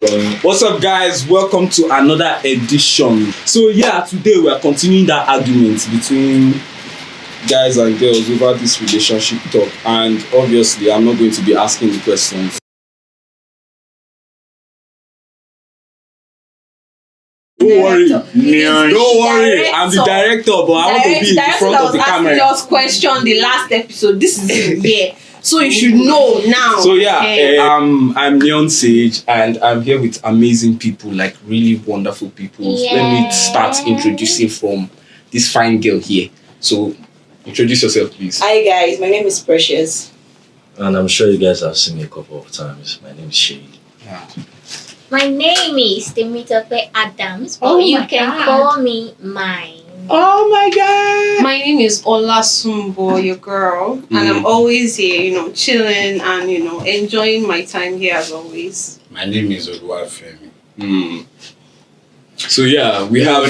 What's up, guys? Welcome to another edition. So yeah, today we are continuing that argument between guys and girls over this relationship talk, and obviously I'm not going to be asking the questions. Don't worry, I'm the director, but I want to be in the front of the camera. Director was asking us question the last episode. This is here, so you should know now. So yeah, I'm Neon Sage, and I'm here with amazing people, like really wonderful people. Yeah. Let me start introducing from this fine girl here. So introduce yourself, please. Hi guys, my name is Precious. And I'm sure you guys have seen me a couple of times. My name is Shay. Yeah. My name is Temitope Adams, but Oh you my can God. call me mine. Oh my God! My name is Ola Sumbo, your girl, and I'm always here, chilling and enjoying my time here as always. My name is Oluwafemi. So yeah, we have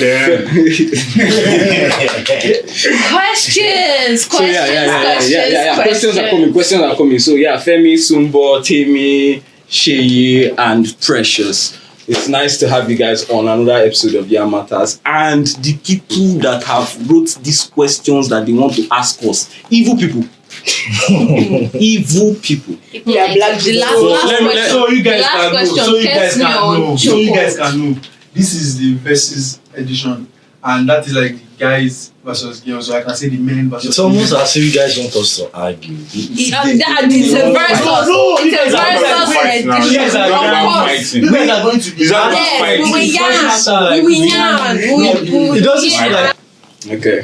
Questions. So yeah. Questions are coming. So yeah, Femi, Sumbo, Temi, Shay, and Precious. It's nice to have you guys on another episode of Yahn Matters. And the people that have wrote these questions that they want to ask us, evil people. Evil people. People Yeah, like black you. people. question. So you guys Last can know. question So you gets guys me can on know. So you chokehold. guys can know. This is the versus edition, and that is like the guys versus girls. So I can say the men versus. It's almost as if you guys want us to argue. It's a versus. No, It's a versus You guys edition. are Of course. fighting. You guys are going to be. Is that Yes, fighting? It doesn't feel like Okay.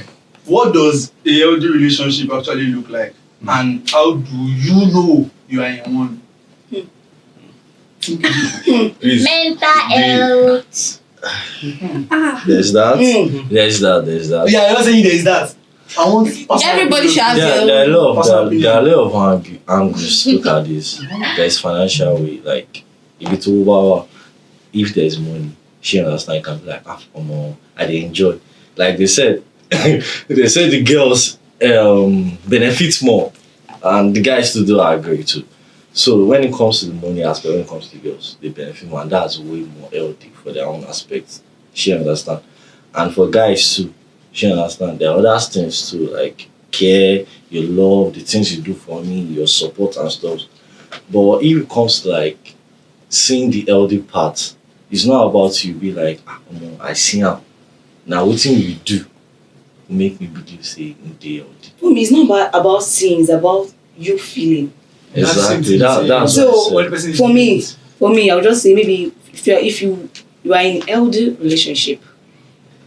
What does a healthy relationship actually look like, and how do you know you are in one? Mental health. there's that. There's that. Yeah, I'm not saying there is that. I want. Everybody should have There their are a lot Personal of there are a lot of angles to look at this. There's financial way, like if it's over, if there's money, she understand can be like, I dey enjoy. Like they said, they said the girls benefit more, and the guys too do agree too. So when it comes to the money aspect, when it comes to the girls, they benefit more, and that's way more healthy for their own aspects. She understand, and for guys too, she understand. There are other things too, like care, your love, the things you do for me, your support and stuff. But if it comes to like seeing the healthy part, it's not about you be like, I see am. Now what thing you do make me believe say in the healthy. For me, it's not about seeing, it's about you feeling. Exactly. That's So, what I said. For me, I would just say maybe if you are in a healthy relationship,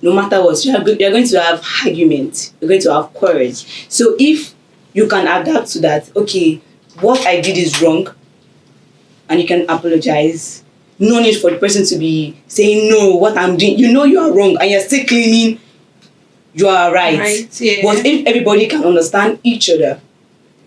no matter what, you're going to have arguments, you're going to have quarrels. So if you can adapt to that, okay, what I did is wrong, and you can apologize. No need for the person to be saying no, what I'm doing. You know you are wrong, and you're still claiming you are right. Yeah. But if everybody can understand each other,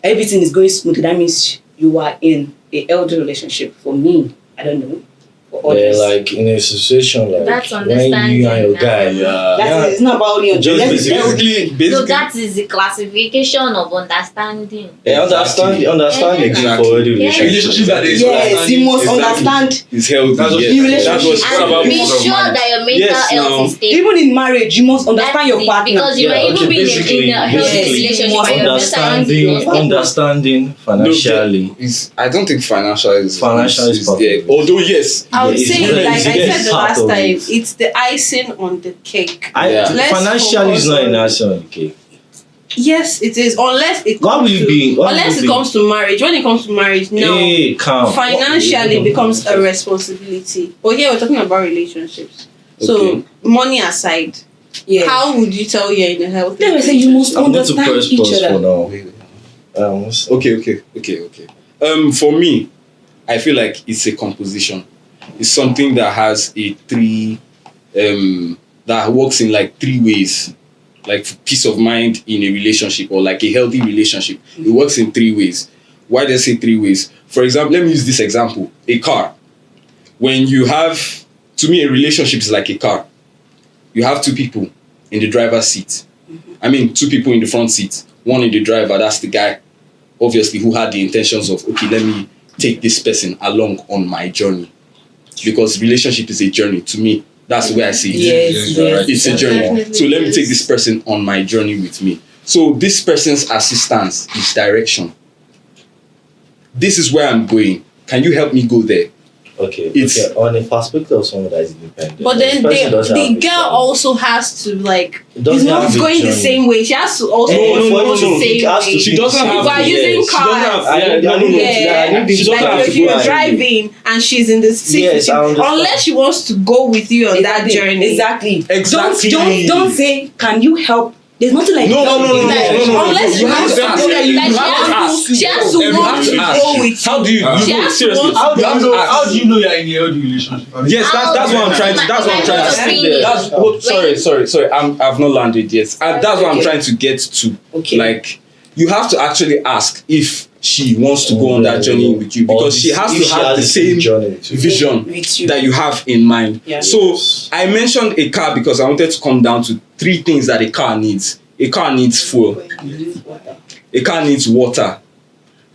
everything is going smoothly. That means you are in a healthy relationship. For me, I don't know. For Yeah, others, like in a situation like That's when you and understanding your now. guy, it's not about only on Just that's basically- So that is the classification of understanding. understand Exactly. for already Relationship that is yes, you must Exactly. understand. It's healthy. That's what- Yes. That's what it's And about. be sure that your mental Yes, health now. is stable. Even in marriage, you must understand That's your it, partner. because you might even be in a healthy basically, relationship you must and your mental health is not stable. understanding financially. I don't think financial is Part there. of it. Although yes, I would It's say, very- like I it's said the part last of time, it. it's the icing on the cake. Yeah. Let's Financially is focus not on- an answer on the cake. Yes, it is. Unless it What will comes it be? What will unless it it be? comes to marriage. When it comes to marriage, no. Hey, calm. Financially becomes a responsibility. But here we're talking about relationships. So Okay. money aside, Yeah. how would you tell you're in a healthy Let me say you must I'm going to understand press each pause for other. now. Okay. For me, I feel like it's a composition. It's something that has that works in like three ways. Like peace of mind in a relationship, or like a healthy relationship. It works in three ways. Why do I say three ways? For example, let me use this example. A car. When you have, to me, a relationship is like a car. You have two people in the driver's seat. I mean, two people in the front seat. One in the driver, that's the guy, obviously, who had the intentions of, okay, let me take this person along on my journey. because relationship is a journey. To me, that's the way I see it. Yes, Yes, It's a journey. Definitely So let me is. take this person on my journey with me. So this person's assistance is direction. This is where I'm going. Can you help me go there? Okay. It's- Okay. On a perspective of someone that is independent. But then the girl also has to like. It's not going the same way. She has to also No, go no, the no. same It has to way. She doesn't have If we're to, using yes. She doesn't have- cars, I yeah, need no, no, no. yeah, She doesn't have like to if go you're ahead. driving and she's in the seat, Yes, I understand. unless she wants to go with you on that journey. Exactly. Exactly. Don't say, can you help? There's nothing like No, no, no, no, Like, no, no, no. unless You she have wants to to ask. go, like, You she have to has ask. to- she has to You want have to to ask. go with How do you? She No, has to seriously. want How do You have you to know? ask. How do you know you're in a healthy relationship? Yes, that's what I'm trying to. That's what I'm trying to say. That's sorry. I've not landed yet. That's what I'm Okay. trying to get to. Okay. Like, you have to actually ask if she wants to go on that journey with you, because she has to have the same vision with you. that you have in mind. Yeah. So I mentioned a car because I wanted to come down to 3 things that a car needs. A car needs fuel, a car needs water,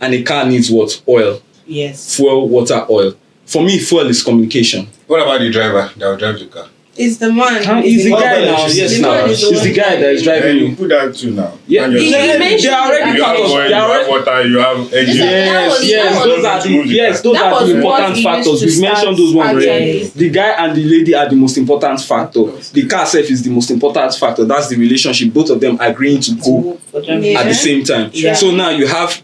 and a car needs what? Oil. Yes. Fuel, water, oil. For me, fuel is communication. What about the driver that will drive the car? It's the man. He's the What guy about now. if Yes, the now. man is the He's the one guy that is driving You you. put that too now. Yeah, And you're- He mentioned they are already it. you part have of. oil, They you are have already. water, you have engine. That was- Yes, that those was- are those that are was the what important he factors. used to We've mentioned those ones already. actually. The guy and the lady are the most important factor. The car self is the most important factor. That's the relationship. Both of them agreeing to go Yeah. at the same time. Yeah. So now you have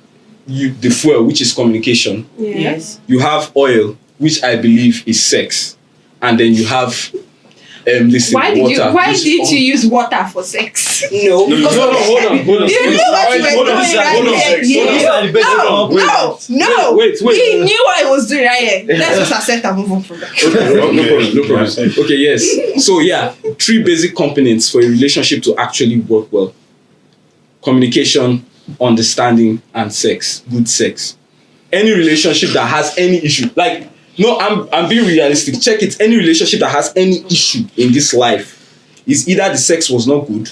the fuel, which is communication. Yeah. Yes. You have oil, which I believe is sex, and then you have listen, Why did water. Why which- did you use water for sex? No. No, hold on. You know what you were doing right here? No. Wait. He knew what he was doing right here. Let's just accept and move on from that. No problem. Okay, yes. So yeah, 3 basic components for a relationship to actually work well: communication, understanding, and sex. Good sex. Any relationship that has any issue, like, no, I'm being realistic. Check it. Any relationship that has any issue in this life is either the sex was not good,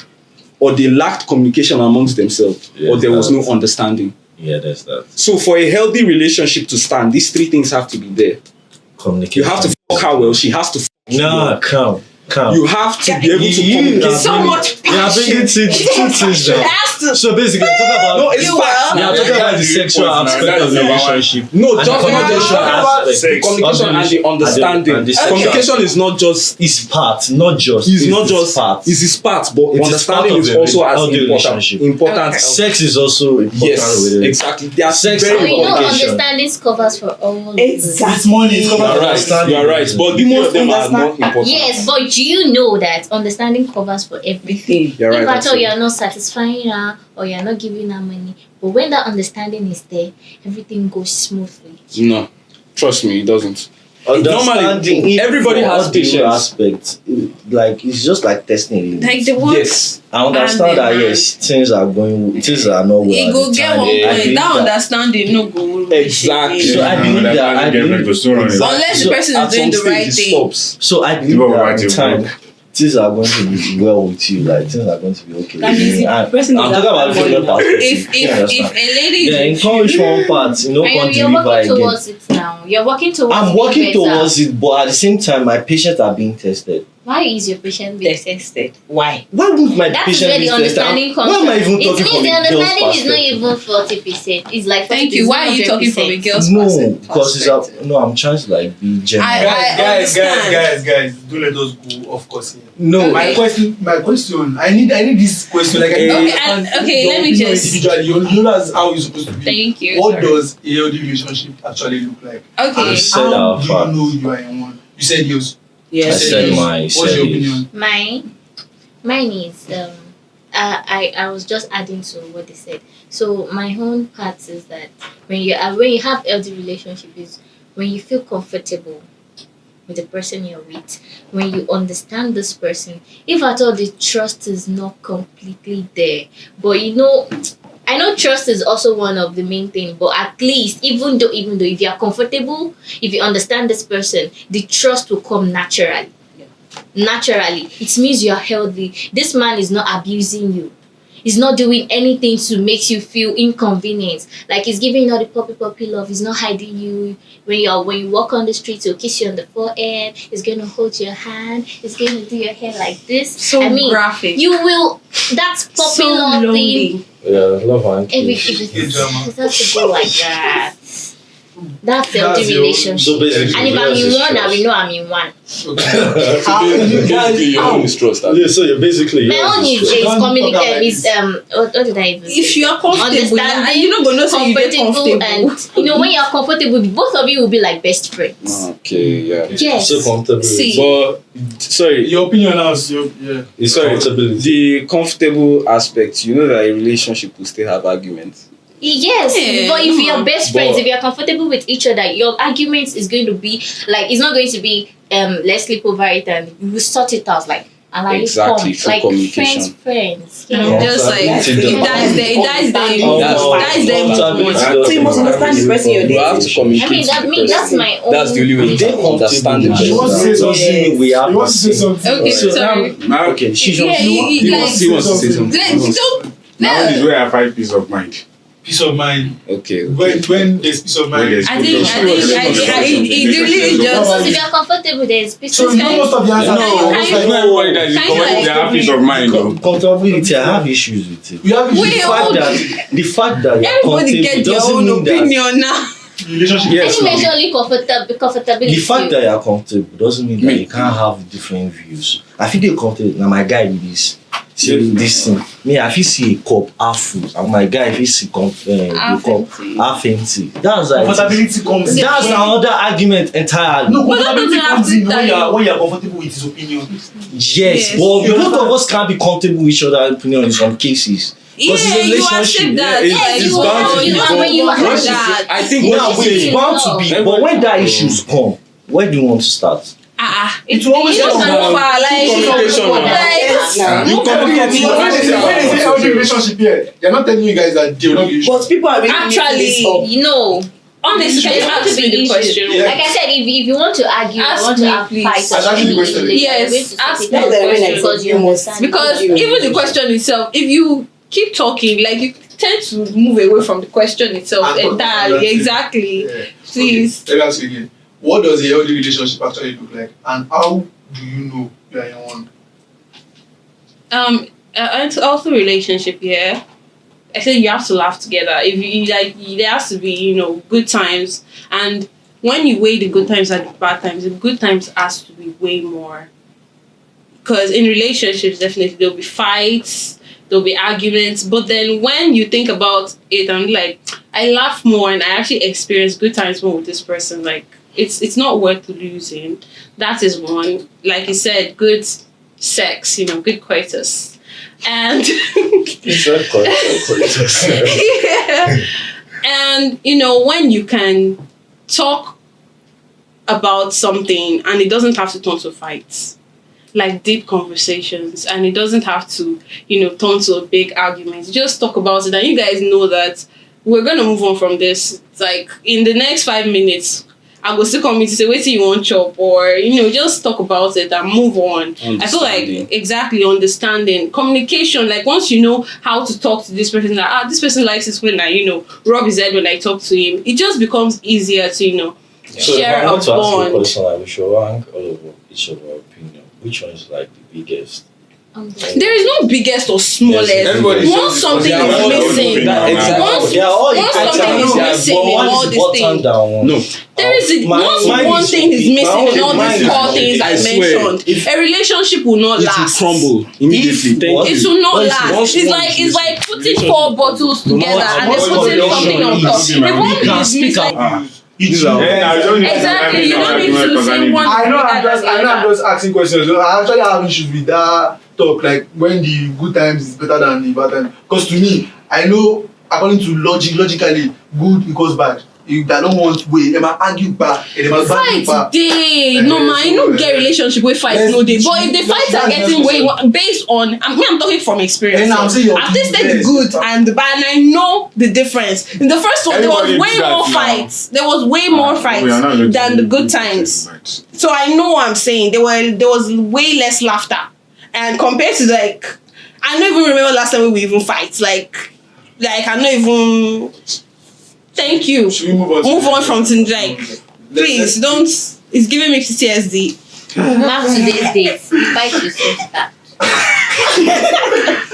or they lacked communication amongst themselves, or Yes, there was no that's- understanding. Yeah, that's that. So for a healthy relationship to stand, these 3 things have to be there. Communication. You have to fuck her well. She has to fuck you Nah, well. calm. You have to be able to communicate. So much Yeah, passion. bringing two things It down. has to. So basically, talk about No, it's You facts. are. we are talking about the sexual aspect of the relationship. No, And just the not just communication aspect. aspect. The communication and the understanding. And the sexual Communication is not just. It's part, not just. It's not its just. part. It's his part, but It is understanding part of is the also as healthy important. relationship. Important. Okay. Sex is also important Yes, with it. exactly. They are Sex very and We know important. communication. understanding covers for all. Exactly. It's money. It's You coming are out. right. You are right. But the 3 of them are not important. Yes, but do you know that understanding covers for everything? You're right. If at all actually. you are not satisfying her or you are not giving her money, but when that understanding is there, everything goes smoothly. No, trust me, it doesn't. Understanding Normally, it everybody for has all the patience. aspects. Like it's just like testing it. Like the one. Yes. I understand And that the yes, things are not well. He at go the get time. one I point. believe That that- understanding no go. Exactly. So I believe that I believe Unless the person At is doing some the right stage, it thing. stops. So I believe People that write at the it time wrong. things are going to be well with you. Like things are going to be okay. That means with me. the And person I'm is talking about after female money. perspective. You If understand? a lady Yeah, is encourage one part, you know, And can't you're deliver working again. towards it now. You're working towards I'm being working better. towards it, but at the same time, my patients are being tested. Why is your patient being tested? Tested. Why? Why would my That is patient where be the tested? understanding comes Why am I from. even It talking means from the a girl's understanding is not perspective? even 40%. It's like 40%. Thank you. Why are you talking from a girl's No, perspective? because it's no. I'm trying to like be general. Guys, understand. don't let us go off course here. No, My question. I need this question. Like, I need Okay, okay, your let me opinion just. individually. You know that's how it's supposed to be. Thank you. What sorry. does a healthy relationship actually look like? Okay. And said how our do you facts. know you are in one? You said yours. I Yes. said yours. mine. What's said your it. opinion? Mine is I was just adding to what they said. So my own part is that when you have healthy relationship is when you feel comfortable with the person you're with, when you understand this person, if at all the trust is not completely there, but I know trust is also one of the main things, but at least even though if you are comfortable, if you understand this person, the trust will come naturally. Naturally, it means you are healthy. This man is not abusing you. He's not doing anything to make you feel inconvenience. Like he's giving you all the puppy love. He's not hiding you. when you walk on the street, he'll kiss you on the forehead. He's gonna hold your hand. He's gonna do your hair like this. So graphic. You will. That's popular So lonely. thing. Yeah, love and If kiss. it drama. has to go like that. That's That's healthy your- relationship. So basically, And if I'm yours in is one, I trust. will know I'm in one. So basically, your own is trust. Yeah, so you're basically My yours own is trust. Don't talk communicate. about Is what did I even say? If you are comfortable, Understanding, you're not gonna say you get comfortable, comfortable. and when you're comfortable, both of you will be like best friends. Okay, yeah. Yes. So comfortable. See. But sorry, Your opinion now is yeah. It's sorry. comfortability. The comfortable aspect, you know that a relationship will still have arguments. Yes, Yeah, but if you're best friends, But- if you're comfortable with each other, your arguments is going to be like, it's not going to be let's sleep over it and we will sort it out like. And like, Exactly, through like communication. friends. And Yeah. I'm just like, That's it dies there. That's That is Comfortability the So you must understand the person you're You have to dating. communicate. I mean, with the that's person. my own. That's the only way you They can understand the comfortable. She wants to person. say Doesn't something. mean we have You want to say the same. something. Okay, So sorry. Now, Okay, she Yeah, he wants to say something. now is where I find peace of mind. Peace of mind. Okay. When there's peace of When mind. there's I think it really Because just. if you're comfortable, there's peace. So you know most of the answers. No, it's not everybody that is Can you comfortable. They have peace of mind. though. Comfortability, I have issues with it. We have Wait, The fact that you're Everybody comfortable get their doesn't own mean that opinion now. relationship. Yes, Any ma'am. measure only comfortability. the fact that you're comfortable doesn't mean that you can't have different views. I feel you're comfortable. Now my guy with this. See this thing. Me, I feel see a cup half full, and my guy if he see the Half cup empty. half empty. That's like Comfortability comes in. that's another argument entirely. No, But that comfortability doesn't have comes to in tell when you. you're comfortable with his opinion. Yes, Yes. but both of us can't be comfortable with each other's opinion in some cases. Yeah, Because it's a you relationship. accept that. Yeah, Yes, it's you bound are. to You be. are when you But have once you that. say- I think Now, once you wait, say- it's bound to be. But when that issues come, where do you want to start? It will always goes come so down far, communication now. like, You communicate. When they say healthy relationship here, they're not telling you guys that they will not be issues. But people are really actually, you know, honestly, There can you have to ask be me the issues. question? Yeah. Like I said, if you want to argue, Ask you want to me, have please. fights, Ask me the question. Yes, ask me That's the the way question. because you understand. Because Thank you. even the question itself, if you keep talking, like you tend to move away from the question itself And entirely. that's it. Exactly. Yeah. Please. Okay, let me ask you again. What does a healthy relationship actually look like? And how do you know you are in one? It's also relationship, yeah. I said you have to laugh together. If you like, there has to be, good times. And when you weigh the good times and the bad times, the good times has to be way more. Because in relationships, definitely there'll be fights, there'll be arguments. But then when you think about it, I'm like, I laugh more and I actually experience good times more with this person. Like, it's not worth losing. That is one. Like you said, good sex, good coitus. And yeah. And when you can talk about something and it doesn't have to turn to fights, like deep conversations, and it doesn't have to turn to a big argument. Just talk about it and you guys know that we're gonna move on from this. It's like in the next 5 minutes I go still come in to say wait till you want chop, or just talk about it and move on. I feel like exactly understanding communication. Like once you know how to talk to this person, like this person likes it when I rub his head when I talk to him. It just becomes easier to So if share I a want to ask you a bond. question, like we should rank all of each of our opinion. Which one is like the biggest? There is no biggest or smallest. Yes, everybody Once something They are is all missing, different. Exactly. once They are all once equal. something is They are missing born- in one all is these bottom things, down. No. there is once mine one is thing is okay. missing in all Mine these is core okay. things I I swear, mentioned, a relationship will not It will last. crumble immediately. If Thank what- you. It will not Once- last. once It's one like is putting 4 bottles together and then putting something on top. If one is missing, These are exactly, you don't need to say one. I know I'm just asking questions. I actually have issues with that talk, like when the good times is better than the bad times. Because to me, I know according to logically, good equals bad. If I don't want way, they might argue back, and they might Fight back. day, no man, you don't get relationship with fights no day. But if the fights are getting way based on, I'm talking from experience. And I'm saying your I've tasted the yes. good and the bad, and I know the difference. In the first one, there was Everybody way do that more now. fights. There was way more fights We are not going to than do the good it. times. So I know what I'm saying. There was way less laughter, and compared to I don't even remember last time we even fight. Like I don't even. Thank you. Should we move on? Move on from things like Please don't. It's giving me PTSD. Mark today's date. Fight to start.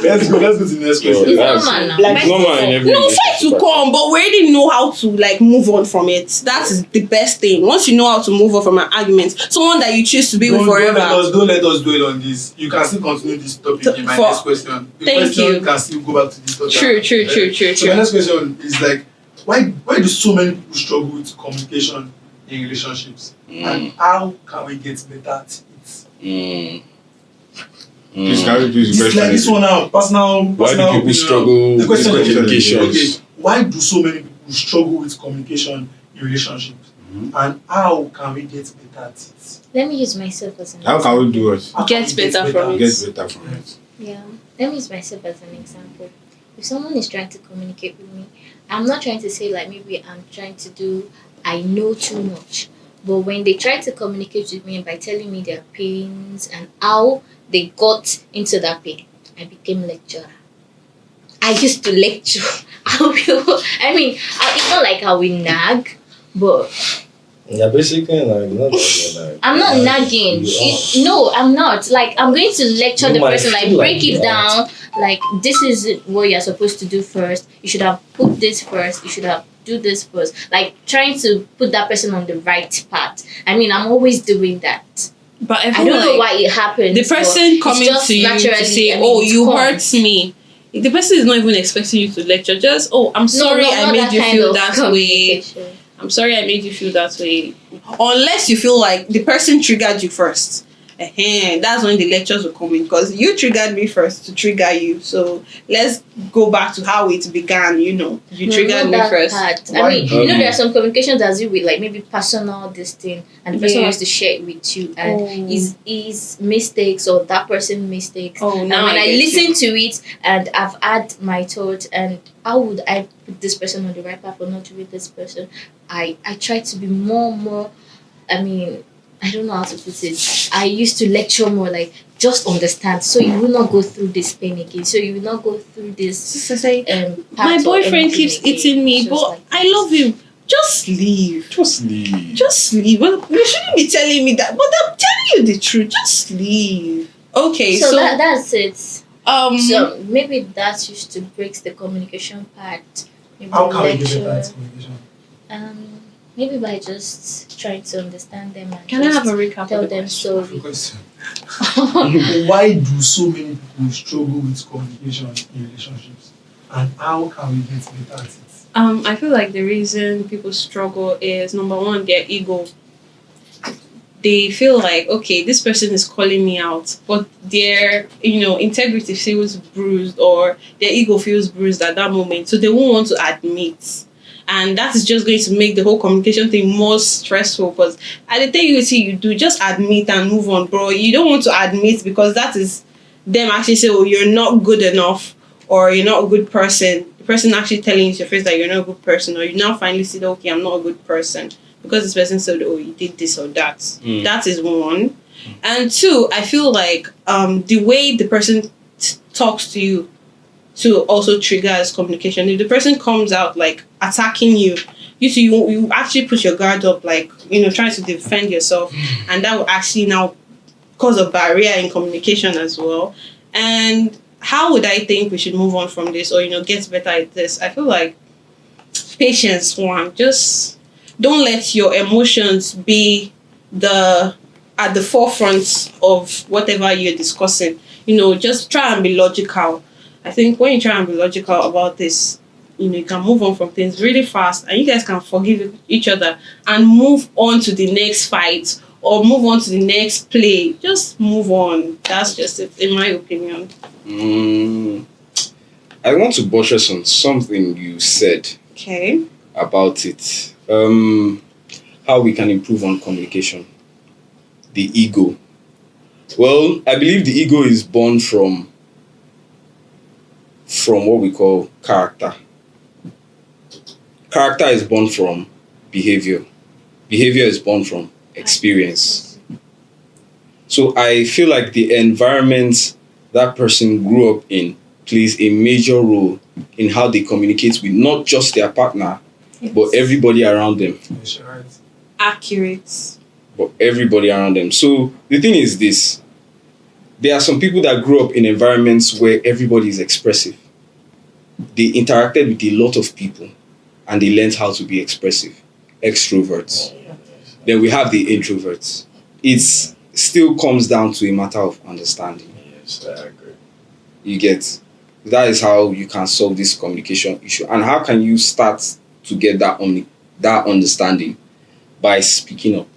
Let's go to the next question. It's That's- normal now. like- It's normal in every No, fight to relationship. come, but we already know how to like move on from it. That is the best thing. Once you know how to move on from an argument, someone that you choose to be with Don't forever. let us dwell on this. You can still continue this topic in my For- next question. The Thank question you. can still go back to this topic. True. So my next question is like, why do so many people struggle with communication in relationships? And how can we get better at it? Please carry this It's like this one now, personal Why do people opinion. struggle The question with is, communication? okay, why do so many people struggle with communication in relationships? And how can we get better at it? Let me use myself as an How can we do it? How Get can we better from it. Get better from it. Yeah, let me use myself as an example. If someone is trying to communicate with me, I'm not trying to say like maybe I'm trying to do I know too much. But when they try to communicate with me by telling me their pains and how they got into that pain, I became lecturer. I used to lecture. It's not like I will nag, but Yeah, basically, like, not like, I'm not nagging. No, I'm not. Like, I'm going to lecture You the might person, like, feel break like it that. down. Like, this is what you're supposed to do first. You should have put this first. You should have do this first. Like, trying to put that person on the right path. I'm always doing that. But I don't know why it happens. the but person it's coming just to you to naturally, say, it you comes. hurt me. The person is not even expecting you to lecture. Just, I'm sorry I not made you kind feel of that way. communication. I'm sorry I made you feel that way. Unless you feel like the person triggered you first. That's when the lectures will come in, because you triggered me first to trigger you. So let's go back to how it began. You triggered not me that first. part. Why? There are some communications that do with like maybe personal this thing, and the person Yeah. wants to share it with you, and his mistakes or that person's mistakes. Oh, And now when I get listen you. to it, and I've had my thoughts, and how would I put this person on the right path or not to with this person? I try to be more. I don't know how to put it. I used to lecture more, like just understand, so you will not go through this pain again. So you will not go through this. Sister say, Part my or boyfriend anything keeps again. eating me, Just but like I that. love him. Just leave. Just leave. Just leave. Well, you shouldn't be telling me that, but I'm telling you the truth. Just leave. Okay, So so that's it. So Mm-hmm. maybe that used to break the communication part. Maybe How can we get lecture. better at communication? Maybe by just trying to understand them and Can I just have a recap tell of the them question? sorry. Question. Why do so many people struggle with communication in relationships? And how can we get better at it? I feel like the reason people struggle is, number one, their ego. They feel like, okay, this person is calling me out, but their integrity feels bruised, or their ego feels bruised at that moment, so they won't want to admit. And that is just going to make the whole communication thing more stressful, because at the thing you do, just admit and move on, bro. You don't want to admit, because that is them actually say, oh, you're not good enough, or you're not a good person. The person actually telling you to your face that you're not a good person, or you now finally see that, okay, I'm not a good person, because this person said, oh, you did this or that. That is one. And two, I feel like the way the person talks to you to also triggers communication. If the person comes out like attacking you, you actually put your guard up, like trying to defend yourself, and that will actually now cause a barrier in communication as well. And how would I think we should move on from this, or get better at this? I feel like patience. One, just don't let your emotions be at the forefront of whatever you're discussing. Just try and be logical. I think when you try and be logical about this, you can move on from things really fast, and you guys can forgive each other and move on to the next fight, or move on to the next play. Just move on. That's just it, in my opinion. I want to buttress on something you said Okay. about it. How we can improve on communication. The ego. Well, I believe the ego is born from what we call character. Character is born from behavior. Behavior is born from experience. So I feel like the environment that person grew up in plays a major role in how they communicate with not just their partner, but everybody around them. Yes, you're right. accurate. but everybody around them. So the thing is this: there are some people that grew up in environments where everybody is expressive. They interacted with a lot of people, and they learned how to be expressive, extroverts. Then we have the introverts. It still comes down to a matter of understanding. Yes, I agree. You get, that is how you can solve this communication issue. And how can you start to get that understanding? By speaking up.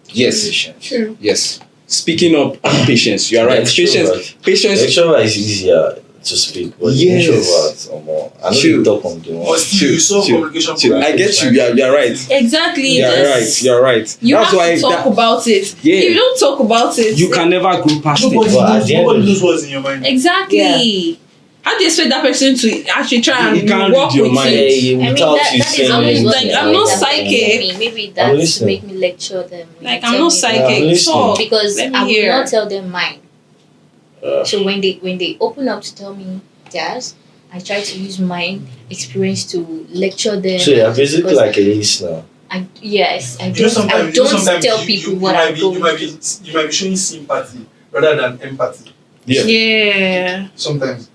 Yes. True. Yes. Speaking up, patience. You are right. Extrovert. Patience. Extrovert is easier to speak, but Yes. introverts are more. I know Chill. you talk on the But one. still, you solve communication Chill. I get you. You're right. Exactly. You're this- right. You're right. You That's have why to talk about it. Yeah. If you don't talk about it, you can never grow past Nobody it. But at knows, the end nobody of- knows what's in your mind. exactly. How do you expect that person to actually try He and can't work read your with mind. you? I mean, Without that you is saying always anything. what Like, they I'm always not have to psychic. tell me. Maybe that's to listening. make me lecture them. when Like, they I'm tell not me psychic. I'm listening. Talk. because Let me I will hear. not tell them mine. Uh, So when they open up to tell me theirs, I try to use my experience to lecture them. so you're basically because like a listener. yes, I You know, don't sometimes, you know, sometimes tell you- people you what might I'm be, going you might through. be, you might be showing sympathy rather than empathy. Yeah. Yeah. Sometimes.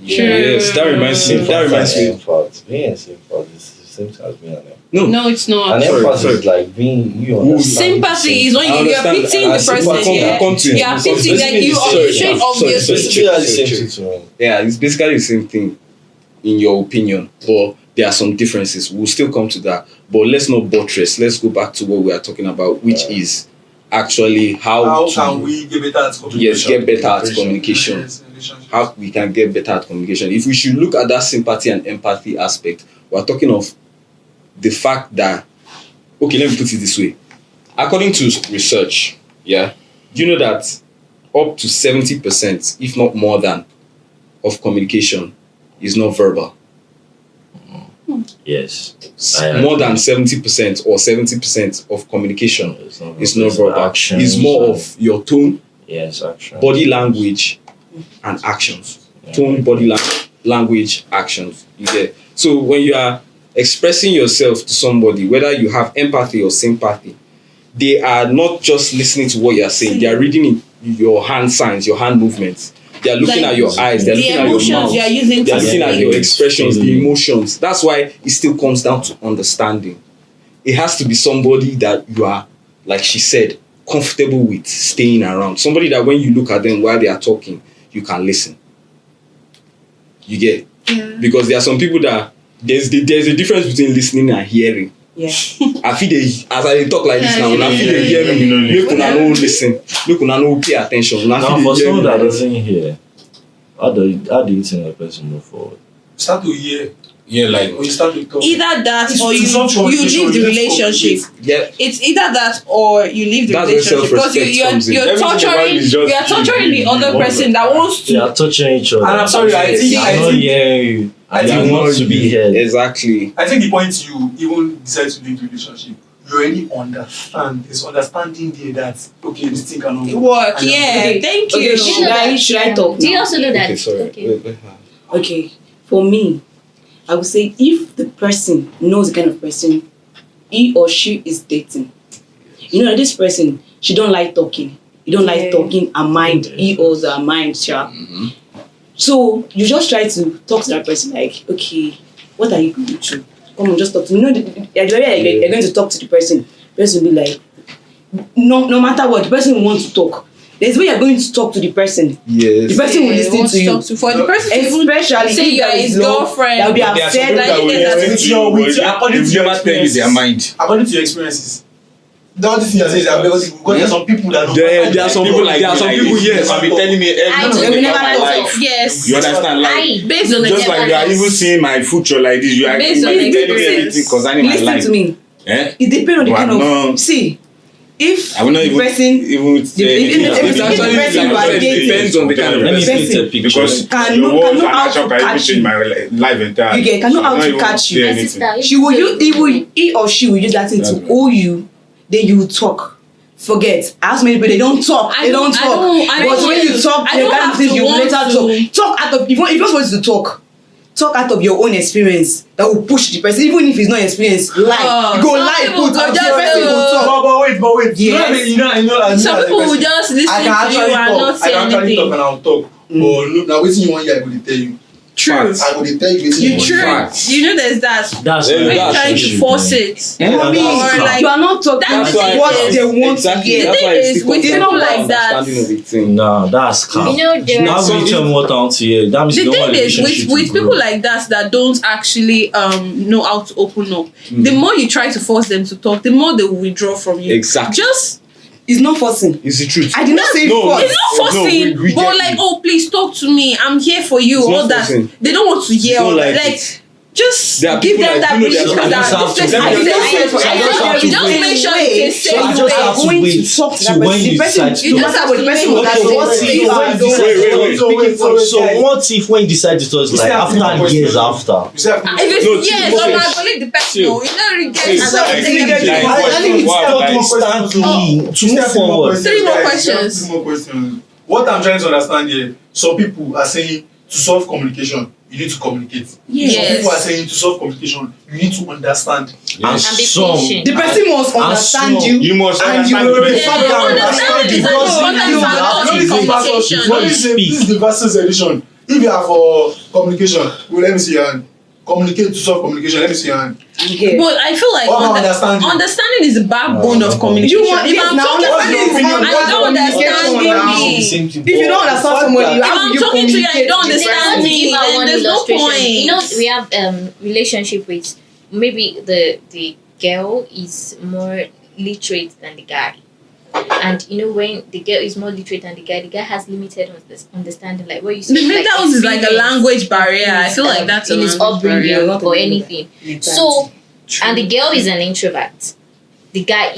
True. Yes, that reminds me. That reminds me. Being a sympath is the same thing as being an empath. No, it's not. An Sorry, empath sorry. is like being you understand. Sympathy is when I you're understand. pitying the And person. sympathy Yeah. come to You are it. pitying, like you are Sorry, showing sorry, obvious. sorry, Basically, that's the sorry, same sorry. thing to me. Yeah, it's basically the same thing in your opinion, but there are some differences. We'll still come to that. But let's not buttress. Let's go back to what we are talking about, which is actually how How to can we get better at communication? yes, get better at communication. Yes, relationship. How we can get better at communication. If we should look at that sympathy and empathy aspect, we're talking of the fact that, okay, let me put it this way. According to research, yeah, you know that up to 70%, if not more than, of communication is not verbal. Yes. More than 70% or 70% of communication is not verbal. Action. It's more of your tone, Yes, action. body language, and actions. Tone, body language, actions. You get. So when you are expressing yourself to somebody, whether you have empathy or sympathy, they are not just listening to what you are saying. They are reading in your hand signs, your hand movements. They are looking Like, at your eyes. They are The looking at your emotions mouth. you are using They are to looking at speak. your expressions, the emotions. That's why it still comes down to understanding. It has to be somebody that you are, like she said, comfortable with staying around. Somebody that when you look at them while they are talking, you can listen. You get? Yeah. Because there are some people that there's a difference between listening and hearing. Yeah. I feel they, as I talk like this now, Yeah, I feel they hear me. Make una no listen. Make una no pay attention. Una Now, feel for they hear someone me. that doesn't hear, how do you think a person move forward? Start to hear Yeah, like when you start to talk. Either that It's or to you solve communication, leave the you need to relationship. communicate. Yeah. It's either that or you leave the That's where relationship because self-respect comes in. you're Everything about torturing it is just you're torturing the you other want person that wants They are to. touching each other. And I'm sorry, I think- I'm not hearing you. I And think they want to be heard. Exactly. I think the point you even decide to leave the relationship, you already understand. There's understanding there that okay, this thing cannot Work, And yeah. okay. Thank you. Okay, should I talk Do you now? also know that? Okay, sorry. Okay. Wait. Okay, for me, I would say if the person knows the kind of person he or she is dating, you know, this person, she don't like talking. You don't like Yeah. talking, her mind, he or her mind sharp. So you just try to talk to that person like, okay, what are you going through? Come on, just talk to me. You know, the way you're going to talk to the person will be like, no matter what, the person will want to talk. There's way you're going to talk to the person. Yes. The person will listen to you. For the person to even Especially say if you are there is his love, girlfriend. that will be there are some upset. people that will Like, listen to you, with your- but according they to your will never tell you their experiences. mind. According to your experiences. The other thing you say is that because there are some people that don't There are some people like this. yes. Can be telling me I everything don't about my know. life. Yes. You understand? Like Based on the just like you are even seeing my future like this, you are Based on telling me experience. everything concerning my Listen life. to me. Eh? It depends on the But kind of. no. See, if I will not the even person even say anything if about It's the it. actually person you are like, it dating- depends on the kind of Let me person. paint a picture. Because Can your know- words can know and how action to can even catch change you. my life entirely. You get cannot So how I'm not to even catch you. say My anything. sister, she will use he or she will use that thing to That's owe you, then you will talk. Forget. As many people they don't talk. I They don't- don't I talk. don't But when you talk, I the don't kind have of things to you will want later to. talk. Talk out of if you're supposed to talk. talk out of your own experience that will push the person, even if it's not experienced. Lie, go some lie, people put go the just person will talk. But wait. Yes. You know, Some as a people will person, just listen I to can you actually and talk. not I say can actually anything. talk and I'll talk. But look, now waiting you 1 year, I will tell you. True. Facts. I will tell you. You waiting true. Facts. You know there's that. That's When When you're that's trying to force it. Mommy, Or like you are not talking that's about why- what they want exactly. to hear. That's why The thing it's is, still with comes down people to like that- understanding of the thing. Nah, that's calm. You know, there Now are will you tell me what I want to hear? That means the you don't want thing is relationship with to grow. people like that don't actually know how to open up. The more you try to force them to talk, the more they will withdraw from you. Exactly. Just It's not forcing. It's the truth. I did not say No, force. it's not forcing, we but get like, you. oh please talk to me. I'm here for you. It's All not that forcing. they don't want to hear. Don't All that. like Like it. just There are give people them like, that you know, reason I just that have this to person wait. is I just just have to wait. make sure you can say So I you just well. have to going wait to talk to till that when person. you The person, decide to You no just matter have what to the person make will sure ask, you what say if you I are don't Wait. So what if when you decide to talk, like after years after? You say, If it's No, yes, chill, I'm chill. not going to the person. Chill. No, you know, regret. Chill. as I'm Like, saying. like, I think it's what- talking what- instantly to move forward. Three more guys, questions. Three more questions. What I'm trying to understand here, some people are saying to solve communication, you need to communicate. Yes. Some people are saying to solve communication, you need to understand. And And be some patient. The person must understand so- you. You must And you understand will the refer person. Yeah, down. understanding is because like you important have about to the wait. communication. Before you This speak. is the versus edition. If you are for communication, well, let me see your hand. Communicate to solve communication, let me see your hand. Okay. But I feel like What about understanding? understanding is the backbone No, of no. communication. You want- If yes, I'm now talking to understanding you, is I don't understand communication you. If you don't understand somebody, If how will I'm you talking to you and you communicate don't with the I understand want to me, give out then one there's no illustration. point. You know, we have relationship with maybe the girl is more literate than the guy. And you know, when the girl is more literate than the guy has limited understanding. Like what you say, The mental is like a experience language barrier. I feel like that's a in his language barrier. upbringing not or a- anything. Exactly. So, and the girl is an introvert. The guy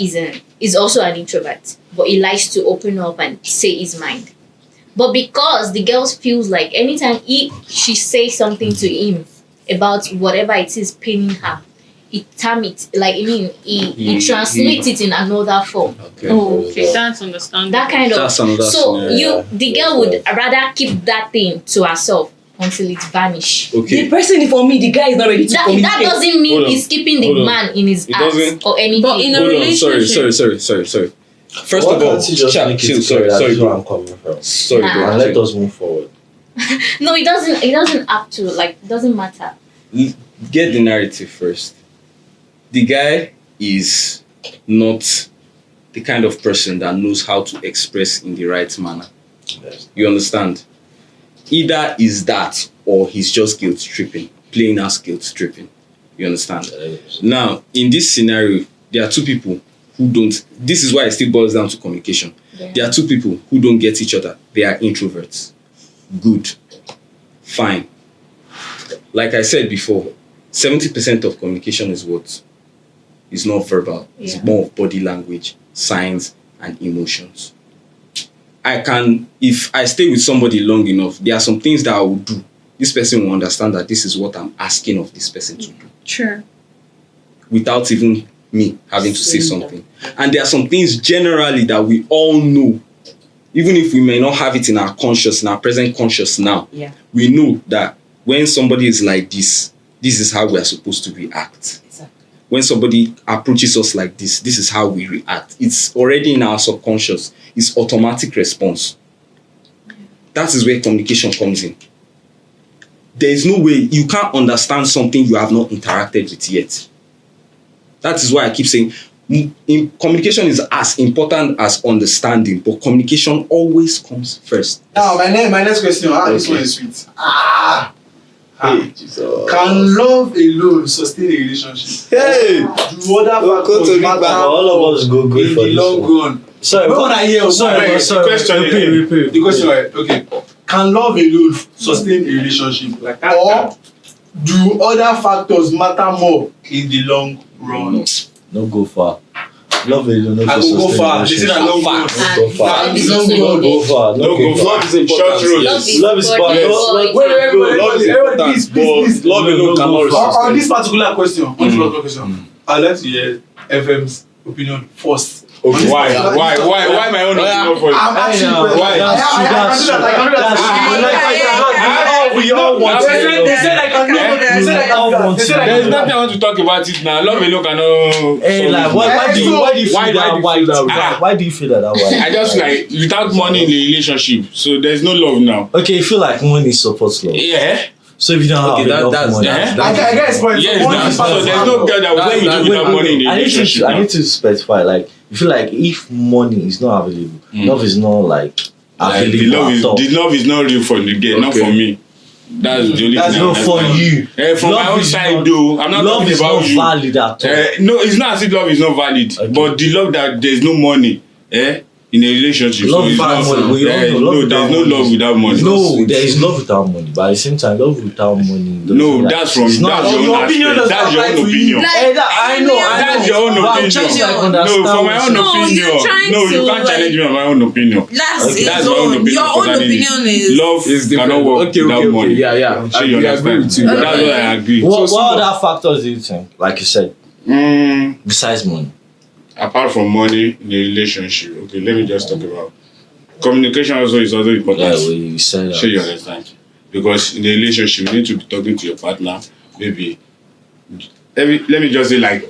is also an introvert, but he likes to open up and say his mind. But because the girl feels like anytime she says something to him about whatever it is paining her, he translates it in another form. Okay. Oh, okay, that's understandable. That kind of That's another so scenario. the girl would rather keep that thing to herself until it vanish. The Okay. person for me, the guy is not ready to That communicate. doesn't mean Hold on. he's keeping the Hold on. man in his It ass doesn't- or anything. But in a Hold on. relationship. Sorry. First Why of all, can't you just chat, make it chill. clear that Sorry, this is where bro. I'm coming from. Sorry, Nah. bro. And let us move forward. No, it doesn't have to, like, it doesn't matter. Get the narrative first. The guy is not the kind of person that knows how to express in the right manner. You understand? Either is that or he's just guilt tripping, playing as guilt tripping. You understand? Now, in this scenario, there are two people who don't. This is why it still boils down to communication. Yeah. There are two people who don't get each other. They are introverts. Good. Fine. Like I said before, 70% of communication is what? Is not verbal. It's Yeah. more of body language, signs, and emotions. If I stay with somebody long enough, there are some things that I will do. This person will understand that this is what I'm asking of this person to do, Sure. without even me having to say something. And there are some things generally that we all know, even if we may not have it in our conscious, in our present conscious now. Yeah. We know that when somebody is like this is how we are supposed to react. Exactly. When somebody approaches us like this is how we react. It's already in our subconscious. It's automatic response. That is where communication comes in. There is no way you can't understand something you have not interacted with yet. That is why I keep saying communication is as important as understanding, but communication always comes first. Now, my next question. This one is sweet. Hey, Jesus. Can love alone sustain a relationship? Hey! Do other Go to factors the matter back. All of us go good in for the this long one. run? Sorry, When I hear sorry, question repeat. the question, right? Okay. Can love alone sustain a relationship? Like that. Or do other factors matter more in the long run? No go far. Love alone, no I will go far. They say that long run. Go far. Love is Long also run. Go needed. far. No go far. Love is important. Short road. Yes. Love is important, part- but Wait, it's wait, not- wait. Love is Everybody, important, please, but love alone No, cannot no, no. On sustain. this particular question, I'd like to hear FM's opinion first. Okay. Why my own opinion for you? I'm asking Hey, now, questions. why? I can do that. we all want They said I can Yeah. They said I all can want They said I There's can nothing I want to talk about it now. Love alone cannot. Hey, like, why do you feel Why that? do you Why feel that? why do you feel that way? I just like without money in a relationship, so there's no love now. Okay, you feel like money supports love. Yeah. So if you don't have enough money, I get his point. Yes, One now, is so part of there's love. no girl that will That- do that- without money in a I relationship. need to specify. Like, you feel like if money is not available, love is not like Like, the available at all. love is not real for the girl, not Okay. for me. That's the only That's thing. I not for understand. you. From my Love own is side, not- though, I'm not love talking is about not you. valid at all. No, it's not as if love is not valid, Okay. but the love that there's no money, in a relationship. Love so it's without not, money. We all know love no, without there's no money. love without money. No, there is love without money, but at the same time, love without money. No, like, that's from it's not- that's your Your own opinion aspect. does That's not your apply own to you. opinion. Hey, I know. That's your own But I'm opinion. trying to, like, No, No, understand for my own No, opinion. you're trying No, you to, can't challenge like- me on my own opinion. That's Okay. his That's my own own. opinion Your own concerning it. opinion is Love It's different. cannot work Okay, without okay, money. yeah, yeah. I'm sure you I agree understand. with you. That's what I agree. What So other factors do you think, like you said, besides money? Apart from money in a relationship, okay, let me just talk about communication. Also is also important. Yeah, well, you said Sure you that. understand. Because in a relationship, you need to be talking to your partner maybe let me just say like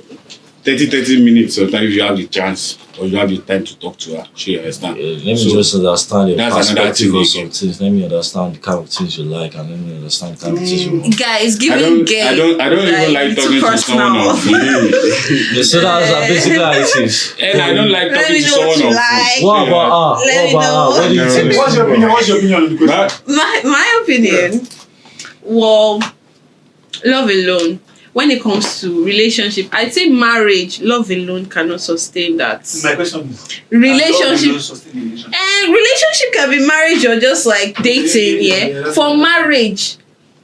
30 minutes sometimes if you have the chance or you have the time to talk to her. Sure you understand. Let me So, just understand your that's another perspective thing of some again. things. Let me understand the kind of things you like, and let me understand the kind of things you want. guys I giving don't gay. even like too talking to someone on personal. phone. So that's basically how it is. And I don't like Let talking me to know what someone you on like. phone. What about her? Let me What about know. her? What do you No. think? What's your opinion? What's your opinion on the question? But My opinion, well, love alone. When it comes to relationship, I'd say marriage, love alone cannot sustain that. My question is Relationship, relationship. and relationship can be marriage or just like dating. Yeah, that's for right. marriage,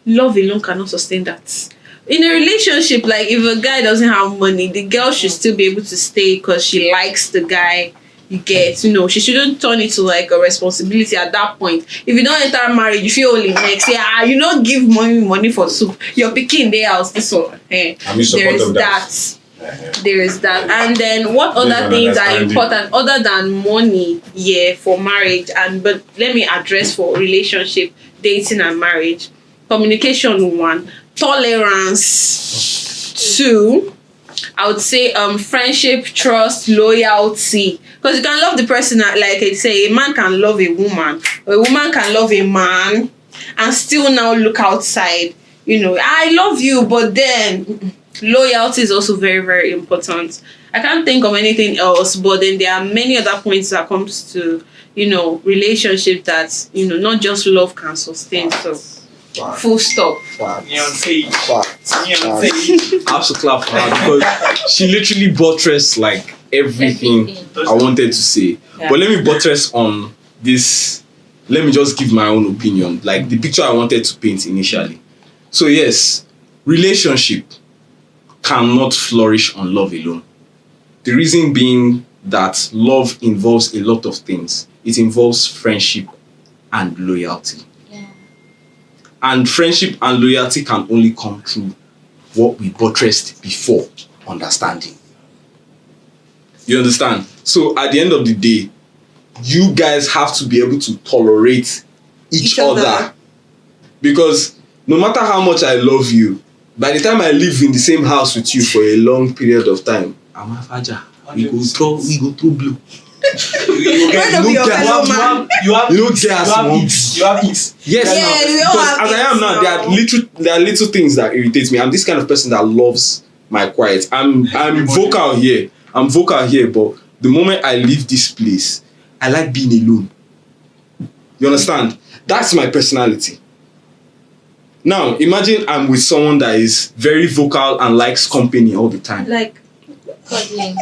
love alone cannot sustain that. In a relationship, like if a guy doesn't have money, the girl should still be able to stay because she likes the guy. You get, she shouldn't turn it to like a responsibility at that point. If you don't enter marriage, you feel only next. Yeah, you don't give money for soup. You're picking their house. This one. I'm in support There is of that. There is that. And then what Based other on things are understanding. important other than money, for marriage? But let me address for relationship, dating and marriage. Communication, 1. Tolerance, 2. I would say friendship, trust, loyalty. Because you can love the person, like I say, a man can love a woman, or a woman can love a man, and still now look outside. I love you, but then loyalty is also very, very important. I can't think of anything else, but then there are many other points that comes to, relationship that, not just love can sustain. So, full stop. Neon say. I have to clap for her because she literally buttressed like everything I wanted to say. Yeah. But let me buttress on this. Let me just give my own opinion, like the picture I wanted to paint initially. So yes, relationship cannot flourish on love alone. The reason being that love involves a lot of things. It involves friendship and loyalty. Yeah. And friendship and loyalty can only come through what we buttressed before, understanding. You understand? So at the end of the day, you guys have to be able to tolerate each other. Because no matter how much I love you, by the time I live in the same house with you for a long period of time, I'm a faja. We go through blue. Friend of your fellow man. You have gas. You have it. Yes, Yeah, we all because have as I am now, things there are little things that irritate me. I'm this kind of person that loves my quiet. I'm vocal here. But the moment I leave this place, I like being alone. You understand? That's my personality. Now, imagine I'm with someone that is very vocal and likes company all the time. Like, Cuddling.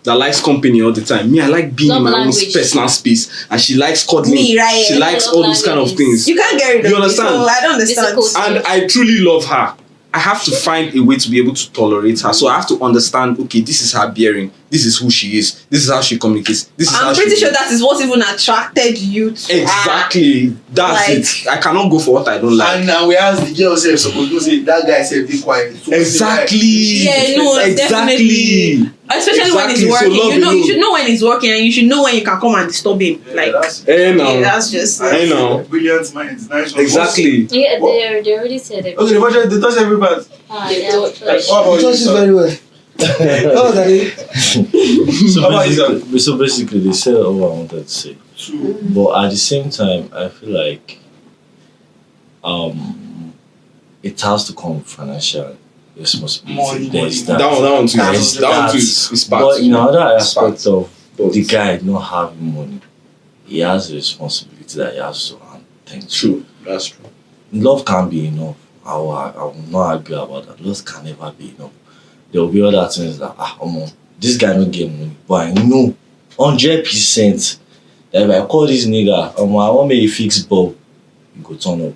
That likes company all the time. Me, I like being Love in my language. own personal space, and she likes cuddling. Me, right? She likes Love all those kind of languages. things. you can't get rid of You me, understand? so I don't understand. Physical And I truly love her. I have to find a way to be able to tolerate her. So I have to understand, okay, this is her bearing. This is who she is. This is how she communicates. This is how I'm she pretty sure moves. that is what even attracted you to her. Exactly. That's Like- it. I cannot go for what I don't like. And now we ask the girl self supposed to say that guy said be quiet. So Exactly. Yeah, no, exactly. definitely. Especially when Exactly, he's so working. love You alone. should know when he's working, and you should know when you can come and disturb him. Like, that's just I know. Brilliant minds. Nice one. Exactly. Yeah, they already said it. Okay, the budget, they touch every part. Yeah. What about you, sir? very well. Oh, Daddy. So basically, they said all I wanted to say. True. But at the same time, I feel like it has to come with financial responsibility. Money, There's money. That one too. There's That one too that. is part. But in another aspect Part. of Both. the guy not having money, he has a responsibility that he has to attend to. True. That's true. Love can't be enough. I will not argue about that. Love can never be enough. There will be other things that this guy don't get money, but I know 100% that if I call this nigga, I want me to fix bulb, he go turn up.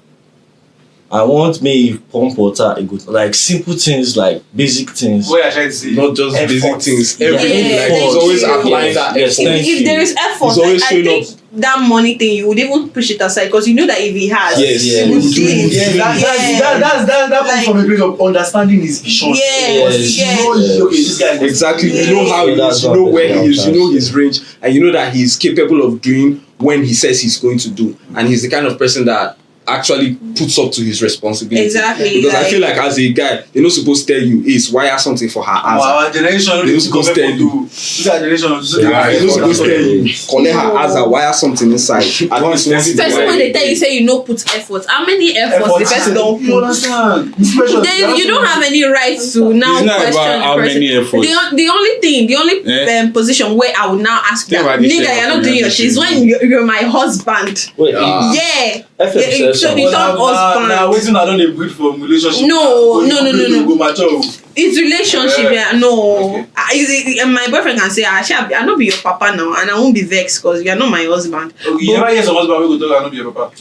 I want me pump water, it go like simple things, like basic things. What you're trying to say? Not just basic Effort. things. Yeah. Everything. Yeah, Like he's always thank you. applying that. Yes, effort. thank if you. there is effort, He's always I showing think that money thing, you would even push it aside because you know that if he has, Yes. he Yeah. would He do would it. do it. That comes from a place of understanding his vision. Yes, You yes. know, okay, this guy is Exactly. Yeah. You know how he That's is, you what know I'm where he is, you know saying. his range, and you know that he's capable of doing when he says he's going to do. And he's the kind of person that actually puts up to his responsibility. Exactly. Because I feel like as a guy, they're not supposed to tell you is wire something for her answer. Our generation They is don't supposed to tell you. This is our generation. They're not supposed to tell you. Collect her answer, wire something inside. At least once in a Especially while. when they tell you say you no put effort. How many efforts the person don't You put? understand? This pressure. Then you don't have any right to now It's not question about how the person. many efforts. The only Eh? position where I would now ask Think that about the nigga, share you're of not doing your shit. Is when you're my husband. Wait, Ah. Yeah. FF Yeah, says so something. it's not husband. Now, waiting, I don't build from relationship. No, no. Go mature. It's relationship, Yeah. yeah. No. Okay. My boyfriend can say, I not be your papa now, and I won't be vexed because you're not my husband. Okay, you ever hear some husband will go talk and not be your papa?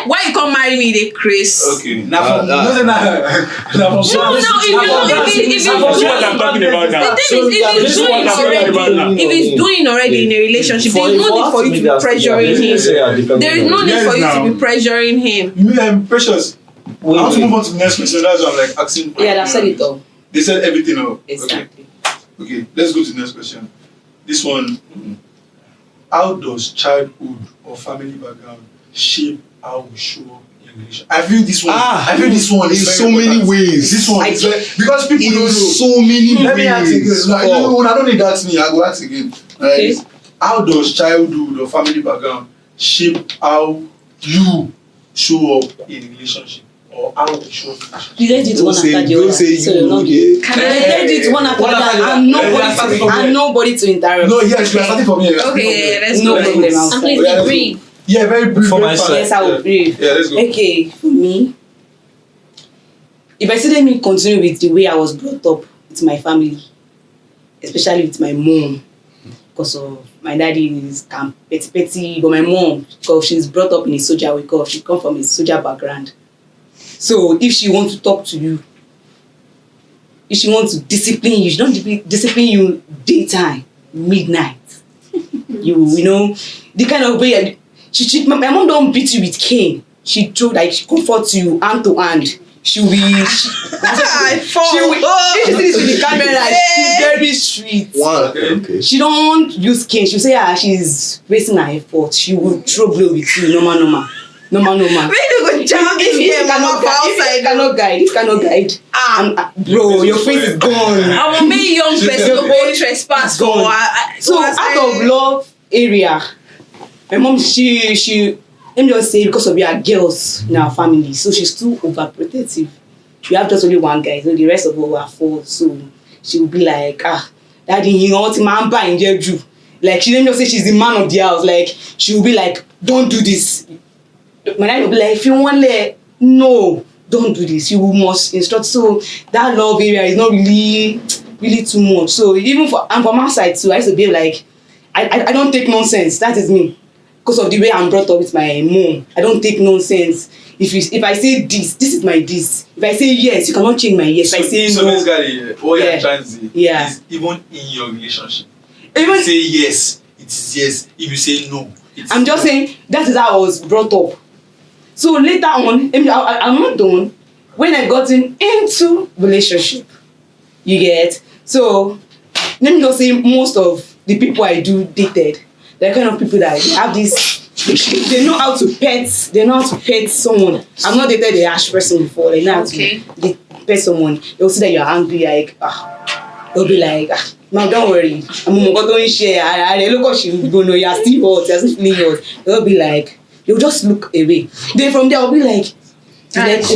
Why you come marry me, they Chris? Okay. Now from no, No, if This is what I'm talking about now. the thing is, if this is what I'm talking about now. if he's doing already in a relationship, there is no need for you to be pressuring him. There is no need Yes, for you now. to be pressuring him. Me, I'm precious. I want to move on to the next question. That's why I'm like asking. Yeah, they've said it all. They said everything all. Exactly. Okay, let's go to the next question. This one. How does childhood or family background shape how we show up in relation? I feel this one. I feel this one in is so very many important. ways. This one is very, because people In don't know. so many Let me ask ways. again. No, I don't need to ask me. I go ask again. Okay. How does childhood or family background shape how you show up in a relationship or how you show up in a relationship? You let's do it Don't one say, after the don't other. say So you, you're not okay? let's do it one after the other and nobody to interrupt. No, yes, we are starting from here. Okay, let's No go. problem. I'll And start. please Yeah, be let's brief. Yeah, very brief. For very myself. fast. Yes, I will brief. Yeah, let's go. Okay, for me, if I still let me continue with the way I was brought up with my family, especially with my mom, because of my daddy is petty, but my mom, because she's brought up in a soldier way, because she come from a soldier background. So if she wants to talk to you, if she wants to discipline you, she don't discipline you daytime, midnight. you know, the kind of way my mom don't beat you with cane. She comforts you hand to hand. She'll be if she sees this with the camera, she's very sweet. Okay. She don't use cane. She'll say she's wasting her effort. She will throw blow with you, normal. If you cannot guide, bro, your face is gone. I'm a very young person to hold trespass for. So out of love area, my mom, she let me just say, because of we are girls in our family, so she's too overprotective. We have just only one guy, so the rest of us are four. So she will be like, daddy, you know what, man, buy in Jeju. Like, she didn't just say she's the man of the house. Like, she will be like, don't do this. My dad will be like, if you want no, don't do this. You must instruct. So that love area is not really too much. So even from my side too, I used to be like, I don't take nonsense. That is me. Because of the way I'm brought up with my mom, I don't take nonsense. If I say this is my this. If I say yes, you cannot change my yes. If I say so no. basically, what you're trying to say is even in your relationship, if you say yes, it is yes. If you say no, it's I'm just saying that is how I was brought up. So later on, I'm not done. When I got into relationship, you get. So let me just say most of the people I do dated, they're kind of people that they have this. They know how to pet. They know how to pet someone. I've not dated a harsh person before. They know how to pet someone. They'll see that you're angry, like they'll be like, "Mom, don't worry. I'm not going to share. I look what she's going to. You're still hot. You're still feeling hot." They'll be like, they'll just look away. Then from there, I'll be like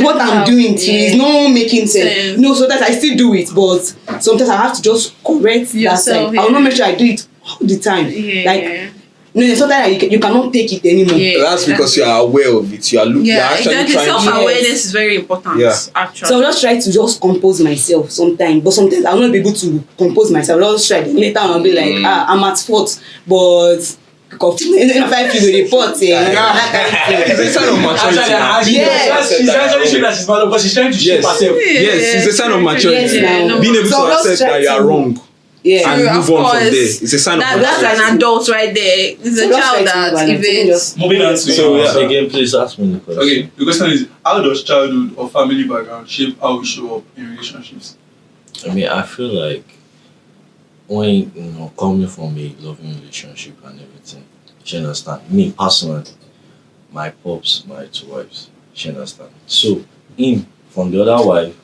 what I'm doing to is not making sense. No, so that I still do it, but sometimes I have to just correct yourself. I will not make sure I do it all the time. No, sometimes you cannot take it anymore. That's because you are aware of it. You are looking. Yeah, actually exactly. trying Self-awareness is very important. Actually. So I'll just try to just compose myself sometimes, but sometimes I'll not be able to compose myself. I'll just try. Then later on, I'll be like, I'm at fault, but if I feel the report, It's a sign of maturity. She's actually showing that she's mad because she's trying to shape herself. Yes, it's a sign of maturity. Yes, Being able to accept that you are wrong. And move on from there. It's a sign of that's an adult right there. It's a child that even moving on to So again, please ask me the question. Okay, the question is, how does childhood or family background shape how we show up in relationships? I mean, I feel like when coming from a loving relationship and everything, she understand. Me personally, my pops, my 2 wives, she understand. So him from the other wife,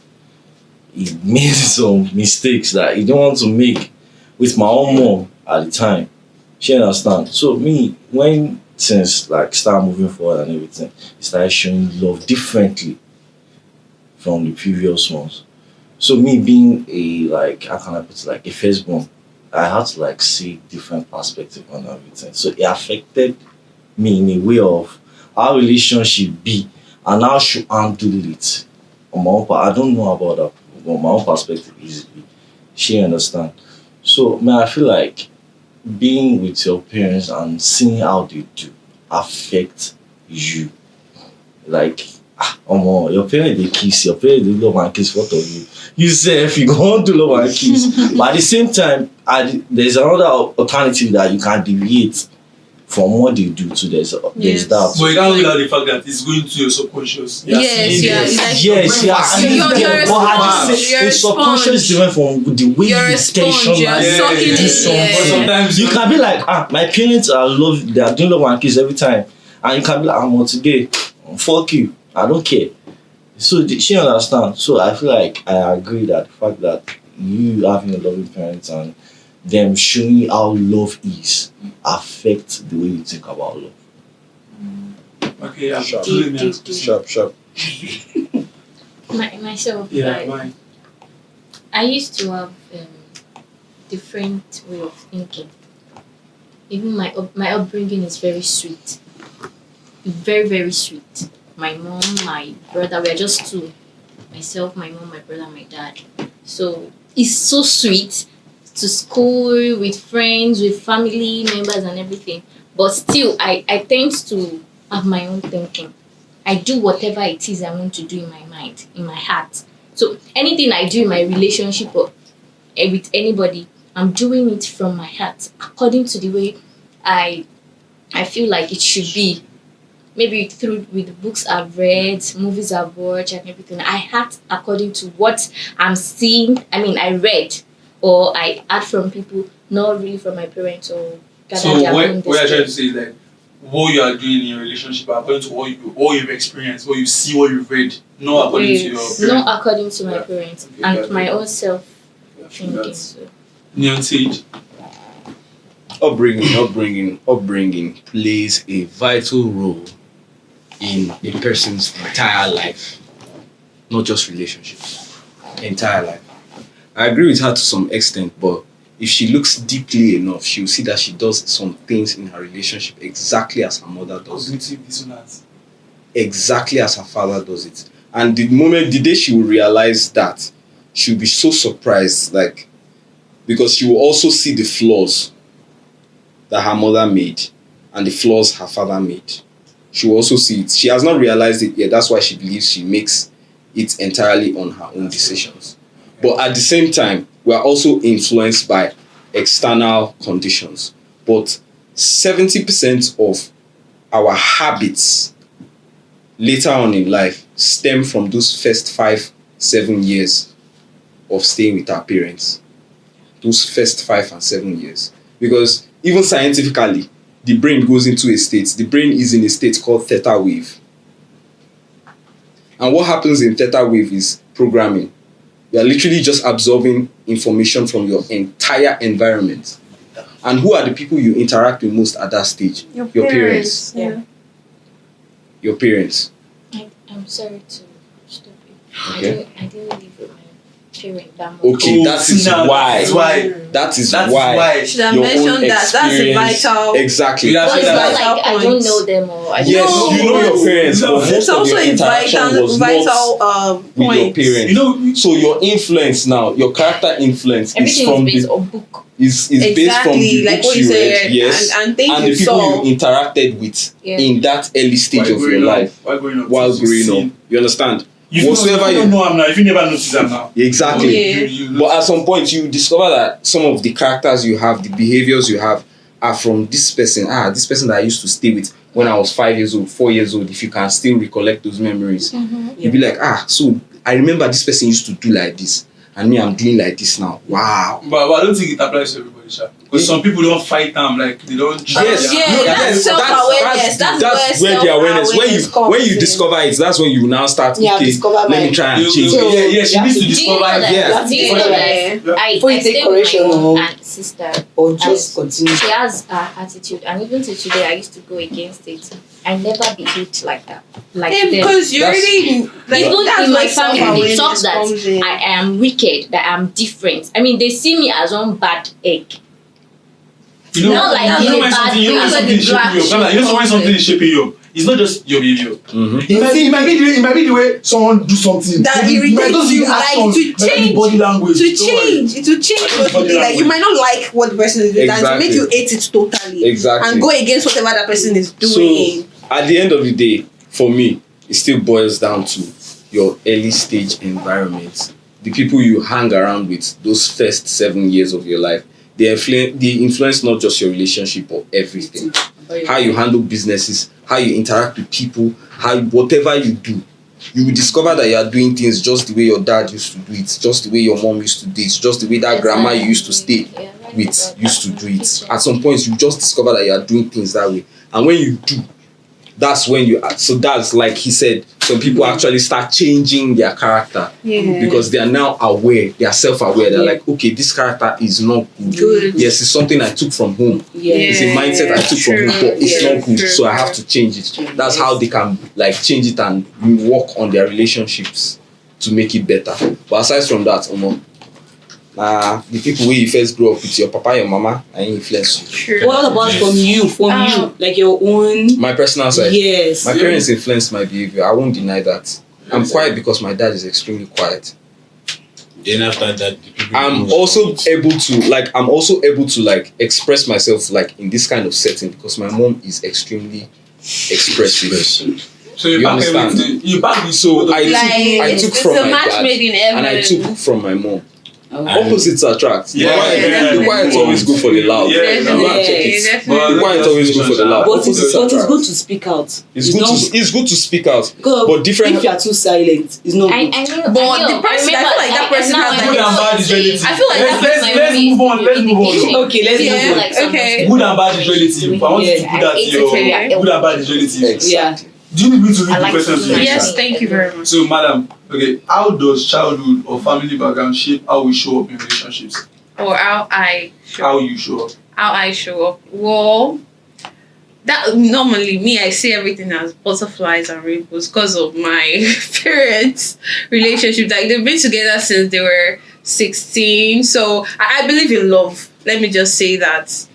he made some mistakes that he don't want to make with my own mom at the time. She understand. So me, when since like start moving forward and everything, he started showing love differently from the previous ones. So me being a how can I put it, like a firstborn, I had to like see different perspective on everything. So it affected me in a way of how relationship be and how should handle it. On my own part, I don't know about that, but my own perspective is she understand. So man, I feel like being with your parents and seeing how they do affect you. Like your parents they kiss, your parents they love and kiss. What of you? You say if you go on to love and kiss, but at the same time, there's another alternative that you can deviate from what they do to there's that. But you can't rule out the fact that it's going to your subconscious. Yes. Your subconscious is different from the way you tension But sometimes you can be like, my parents they are doing love and kiss every time, and you can be like, I'm today, fuck you, I don't care. So she understands. So I feel like I agree that the fact that you having a loving parents and them showing you how love is affect the way you think about love. Okay, yeah, Sharp. Myself, mine. I used to have different way of thinking. Even my upbringing is very sweet, very very sweet. My mom, my brother, we are just two. Myself, my mom, my brother, my dad. So it's so sweet to school, with friends, with family members and everything. But still, I tend to have my own thinking. I do whatever it is I want to do in my mind, in my heart. So anything I do in my relationship or with anybody, I'm doing it from my heart, according to the way I feel like it should be. Maybe with the books I've read, movies I've watched and everything. I act according to what I'm seeing. I read or I add from people, not really from my parents or So what you're trying to say is like what you are doing in your relationship according to what you've experienced, what you see, what you've read, not according to your parents. Not according to my parents and my own self thinking. Neon Sage. Upbringing plays a vital role in a person's entire life, not just relationships, entire life. I agree with her to some extent, but if she looks deeply enough, she'll see that she does some things in her relationship exactly as her mother does it. Cognitive dissonance. Exactly as her father does it. And the day she will realize that, she'll be so surprised, because she will also see the flaws that her mother made and the flaws her father made. She will also see it. She has not realized it yet. That's why she believes she makes it entirely on her own decisions. But at the same time, we are also influenced by external conditions. But 70% of our habits later on in life stem from those first 5-7 years of staying with our parents. those first 5 and 7 years. Because even scientifically, the brain goes into a state. The brain is in a state called theta wave. And what happens in theta wave is programming. You are literally just absorbing information from your entire environment. And who are the people you interact with most at that stage? Your parents. Yeah. Your parents. I'm sorry to stop you. Okay. I didn't live with my parent that much. Okay, Oh, that is now, why. that's why. That is That's why. why. Should have Your own mentioned that. That's a experience- vital. Exactly. Yeah, But it's Yeah. not like I don't Points. know them or I don't Yes, No, you know your but parents, but most It's of also your a interaction was vital not with your point. parents. You know, So your influence now, your character influence is everything from is based the on book. is based from Exactly, the like books what you you read, said, yes, and things and you the people saw. you interacted with Yeah. in that early stage while of your growing up, life while growing up, while you growing see- up. You understand? You Whatsoever don't know I'm now. If you never notice I'm now. Exactly. Yeah. But at some point, you discover that some of the characters you have, the behaviors you have, are from this person. This person that I used to stay with when I was 5 years old, 4 years old. If you can still recollect those memories, you'll be like, so I remember this person used to do like this, and me, I'm doing like this now. Wow. But I don't think it applies to everybody, sha. Because some people don't fight them, like they don't. Yes, Yeah, no, that's self-awareness. That's where the awareness. When you comes discover it, that's when you now start. Yeah, Okay, discover let me my- try and You- change. you- it. yeah, she Yeah. needs to Do you know discover. that? Yeah. Do you know Yeah. that? I Before you take stay with correction, my mom or- and sister. Or just And continue. She has her attitude, and even till today, I used to go against it. I never behaved like that. Like Yeah, them. because you That's- already like Even that's in my where family, they self-awareness thought that comes in. I am wicked, that I'm different. I mean, they see me as one bad egg. You know, Not like you know in a when bad something, you know when way. something is shaping you up. Like, you know when something is shaping you up. It's not just your behavior. Mhm. It might be the way someone do something That Maybe- it might irritates just be you, like, actions, to might be change. body language. To Don't worry. change, it will change Body totally. Like you language. might not like what the person is doing, and to Exactly. make you hate it totally, Exactly. and go against whatever that person is So doing. at the end of the day, for me, it still boils down to your early stage environment. The people you hang around with, those first 7 years of your life, they influence not just your relationship or everything. How you handle businesses, how you interact with people, whatever you do, you will discover that you are doing things just the way your dad used to do it, just the way your mom used to do it, just the way that grandma you used to stay with used to do it. At some point, you just discover that you are doing things that way. And when you do, that's when that's like he said, some people actually start changing their character Yeah. because they are now aware, they are self-aware. They're like, okay, this character is not good. Good. Yes, it's something I took from home. Yeah. It's a mindset I took from True. home, but it's Yeah, not good, true, so I have true. to change it. That's how they can like change it and work on their relationships to make it better. But aside from that, the people where you first grow up with, your papa, your mama, and influence you. True. What about from you? Like your own. My personal side. Yes. My parents influenced my behavior. I won't deny that. I'm quiet because my dad is extremely quiet. Then after that, the people I'm move also forward. able to express myself like in this kind of setting because my mom is extremely expressive. So You you back understand? everything. You back the So I Like, took it's from a my match dad made in and I heaven. took from my mom. Oh. Opposites attract. Yeah, The quiet always go for the loud. Yeah, Go and check it. Definitely. The quiet always go for the loud. But it's Opposites attract. good to speak out. It's good to speak out. Because But different. if you are too silent, it's not I good. knew. But I the knew. person- I remember, feel like that person has now like- Good and bad is relative. I feel like that person Let's move on. Let's move on. Okay, let's Yeah. move on. Like someone Okay. Good and bad is relative. I want you to Yeah. put that in your Okay. good and bad is relative. Exactly. Do you need me to I read the like questions? to do my next Yes, time? thank you very much. So, madam, okay, how does childhood or family background shape how we show up in relationships? Or how I How you show up? show up. Well, that normally me, I see everything as butterflies and rainbows because of my parents' relationship. Like they've been together since they were 16. So I believe in love. Let me just say that.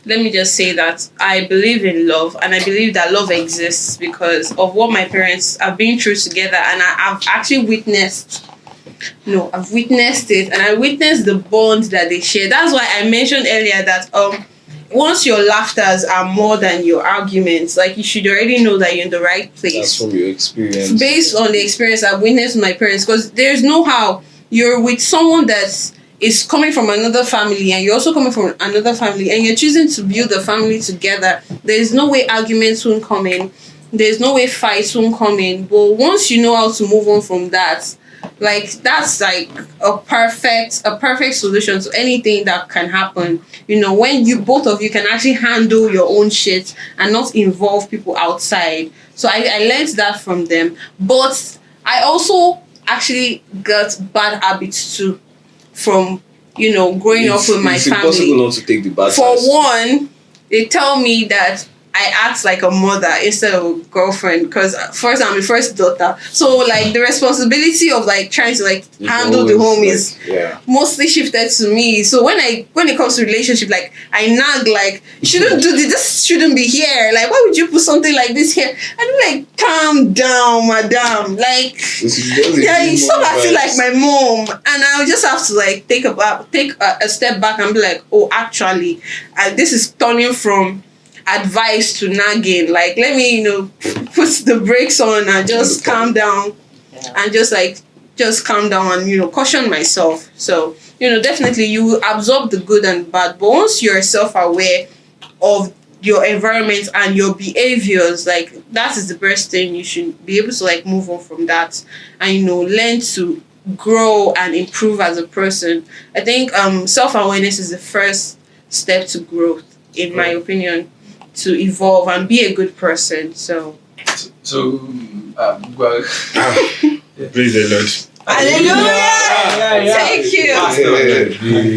I believe in love, and I believe that love exists because of what my parents have been through together, and I've actually witnessed. No, I've witnessed it, and I witnessed the bond that they share. That's why I mentioned earlier that once your laughters are more than your arguments, like you should already know that you're in the right That's place. from your experience. Based on the experience I've witnessed with my parents, because there's no how you're with someone that is coming from another family and you're also coming from another family and you're choosing to build a family together. There's no way arguments won't come in. There's no way fights won't come in. But once you know how to move on from that, Like that's like a perfect solution to anything that can happen. When you both of you can actually handle your own shit and not involve people outside. So I learned that from them. But I also actually got bad habits too from growing up with my it's family. It's impossible not to take the bad For sides. one, they tell me that I act like a mother instead of a girlfriend because first I'm the first daughter, so like the responsibility of like trying to like It's handle the always, home is yeah. mostly shifted to me. So when it comes to relationship, like I nag like you shouldn't do this shouldn't be here. Like why would you put something like this here? I'm like calm down, madam. Like yeah, you stop acting like my mom, and I'll just have to like take a step back and be like, oh, actually, this is turning from advice to nagging. Like let me put the brakes on and just calm down and just calm down and caution myself. So definitely you absorb the good and bad, but once you're self-aware of your environment and your behaviors, like that is the best thing. You should be able to like move on from that and learn to grow and improve as a person. I think self-awareness is the first step to growth, in my opinion, to evolve and be a good person. So Well, Praise the Lord. hallelujah. Thank you.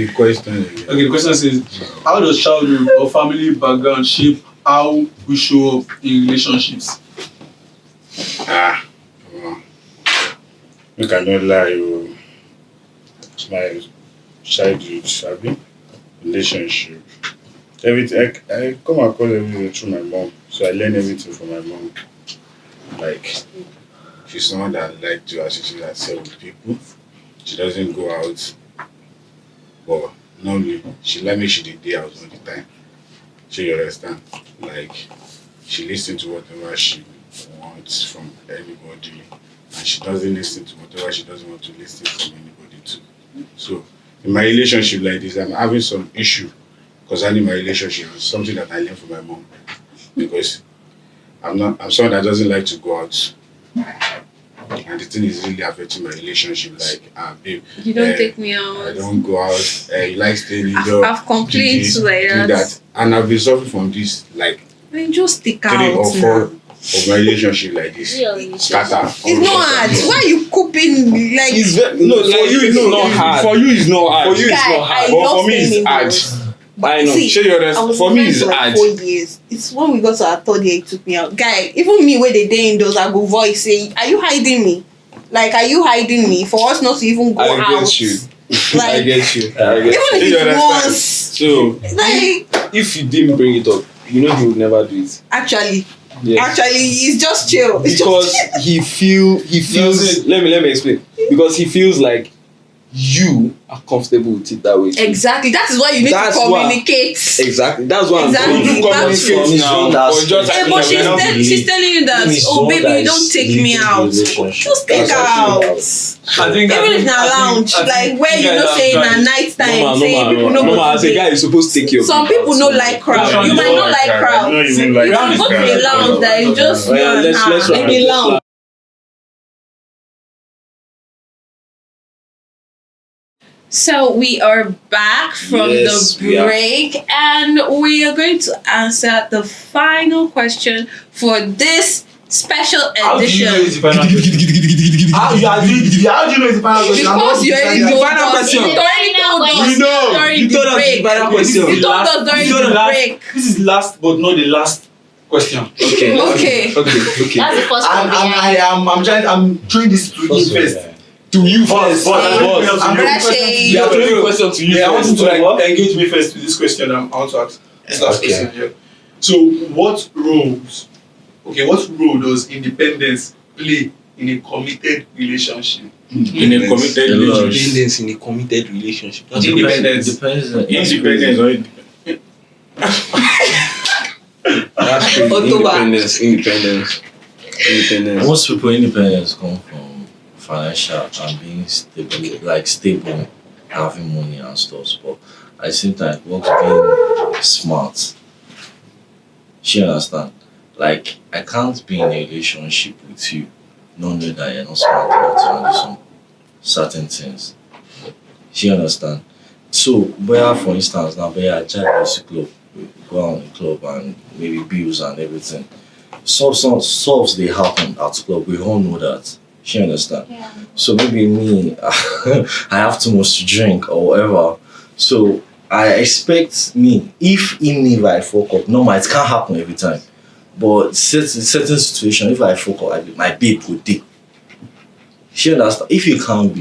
The question again. okay, the question says, how does childhood or family background shape how we show up in relationships? Make I not lie, you. My childhood, sabi, relationship. Everything I come across everything through my mom. So I learn everything from my mom. Like she's someone that like to associate herself with people. She doesn't go out. But normally she like me she dey day out all the time. So you understand? Like she listens to whatever she wants from anybody, and she doesn't listen to whatever she doesn't want to listen from anybody too. So in my relationship like this, I'm having some issue concerning my relationship. It's something that I learned from my mom, because I'm someone that doesn't like to go out, and the thing is really affecting my relationship. Like, babe, You don't take me out. I don't go out. You like staying indoors. I've complained do to like do that. and I've been suffering from this like Man, just stick 3 out or 4 now. of my relationship like this. Really? Scatter. It's not hard. Why are you coping like It's very, no, for you it's not hard. For you it's not hard. For you it's Guy, not hard. I But love for me staying it's hard. indoors. I know. See, Sure you I understand? was For me married it's for like hard. 4 years. It's when we got to our third year, it took me out. Guy, even me where they day indoors, I go voice say, are you hiding me? Like, are you hiding me for us not to even go I out? get you. I Like, get you. even if You it's understand? once, So like, if you didn't bring it up, he would never do it. actually, Yes. it's just chill. It's Because just he feels let me explain. Because he feels like you are comfortable with it that way. exactly. That is why you need That's to why- communicate. Exactly. That's why Exactly. I'm saying. That's From now, or just Hey, but she's telling you that, oh baby, don't take me out. Just take That's out. I think Even if na lounge, like where you know saying na night time, saying people no no, go as a to guy, you're supposed to take your some people no like crowd. You might not like crowd. You You don't even like can go to a crowd. lounge that is just Oh, you yeah, and let's her. run. Maybe lounge. So we are back from Yes, the we are. break, and we are going to answer the final question for this special How do you know it's edition. the final question? How do you know it's the final question? I'm not Because you already deciding. told Final us. question. You already told us You know. during You the told us the break. final question. You told us during the break. This is last but not the last question. Okay. Okay. That's the first one. I'm throwing this to you first. To you Boss, I'm throwing Brashe. question to You are throwing a question to you Yeah, I want first. you to like engage me first with this question. I want to ask this last question here. So, what role does independence play in a committed relationship? In a committed relationship. Independence in a committed relationship. Independence. Depends. Independence or independence. That's crazy. Independence. Most people independence come from financial and being stable, having money and stuff. But at the same time, works being smart. She understand. Like I can't be in a relationship with you, not know that you're not smart enough to handle some certain things. She understand. So, where for instance now, where I check the club, go on the club and maybe bills and everything. Solves they happen at club. We all know that. She understand. Yeah. So maybe me, I have too much to drink or whatever. So I expect me, even if I fuck up, normal, it can't happen every time. But certain situation, if I fuck up, my babe would take. She understand. If you can't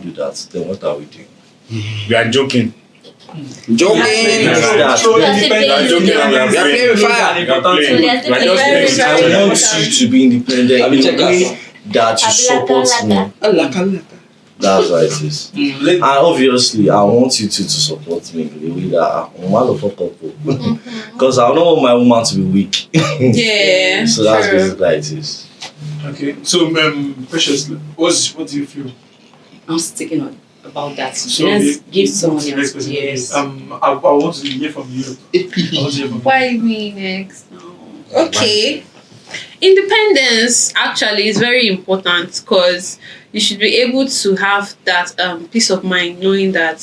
do that, then what are we doing? We are joking. Joking. That's So that. We are joking and we are We are playing with fire. We are playing. So there's We are just very, playing. very I want you to be independent Abi in check a way us. that you support me. Alaka. That's how it is. And obviously, I want you to support me in the way that I'm one of a couple. Because I don't want my woman to be weak. Yeah. So that's true. basically how it is. Okay, so Precious, what do you feel? I'm still thinking about that. So Let's give someone the next else. person. Yes. I want to hear from you. I want to hear from you. Why me next? Okay. Independence actually is very important because you should be able to have that peace of mind knowing that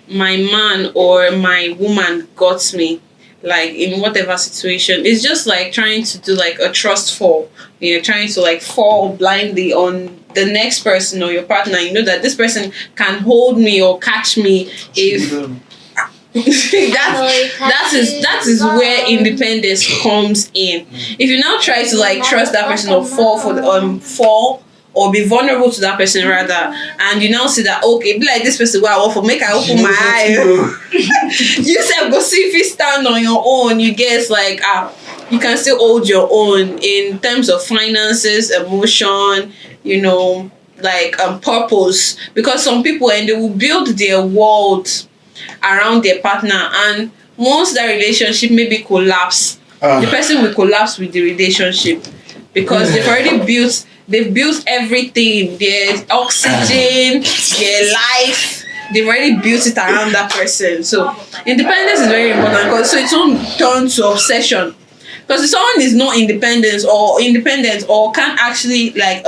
my man or my woman got me, like in whatever situation. It's just like trying to do like a trust fall. You're trying to like fall blindly on the next person or your partner. You know that this person can hold me or catch me if that is where independence comes in. If you now try to like trust that person or fall or be vulnerable to that person rather, and you now see that okay, be like this person where I want for make I open my eye. You said go see if you stand on your own, you guess like you can still hold your own in terms of finances, emotion, you know, like purpose. Because some people and they will build their world around their partner, and once that relationship maybe collapse, the person will collapse with the relationship because they've built everything, their oxygen, their life, they've already built it around that person. So independence is very important because so it won't turn to obsession. Because if someone is not independent or can't actually like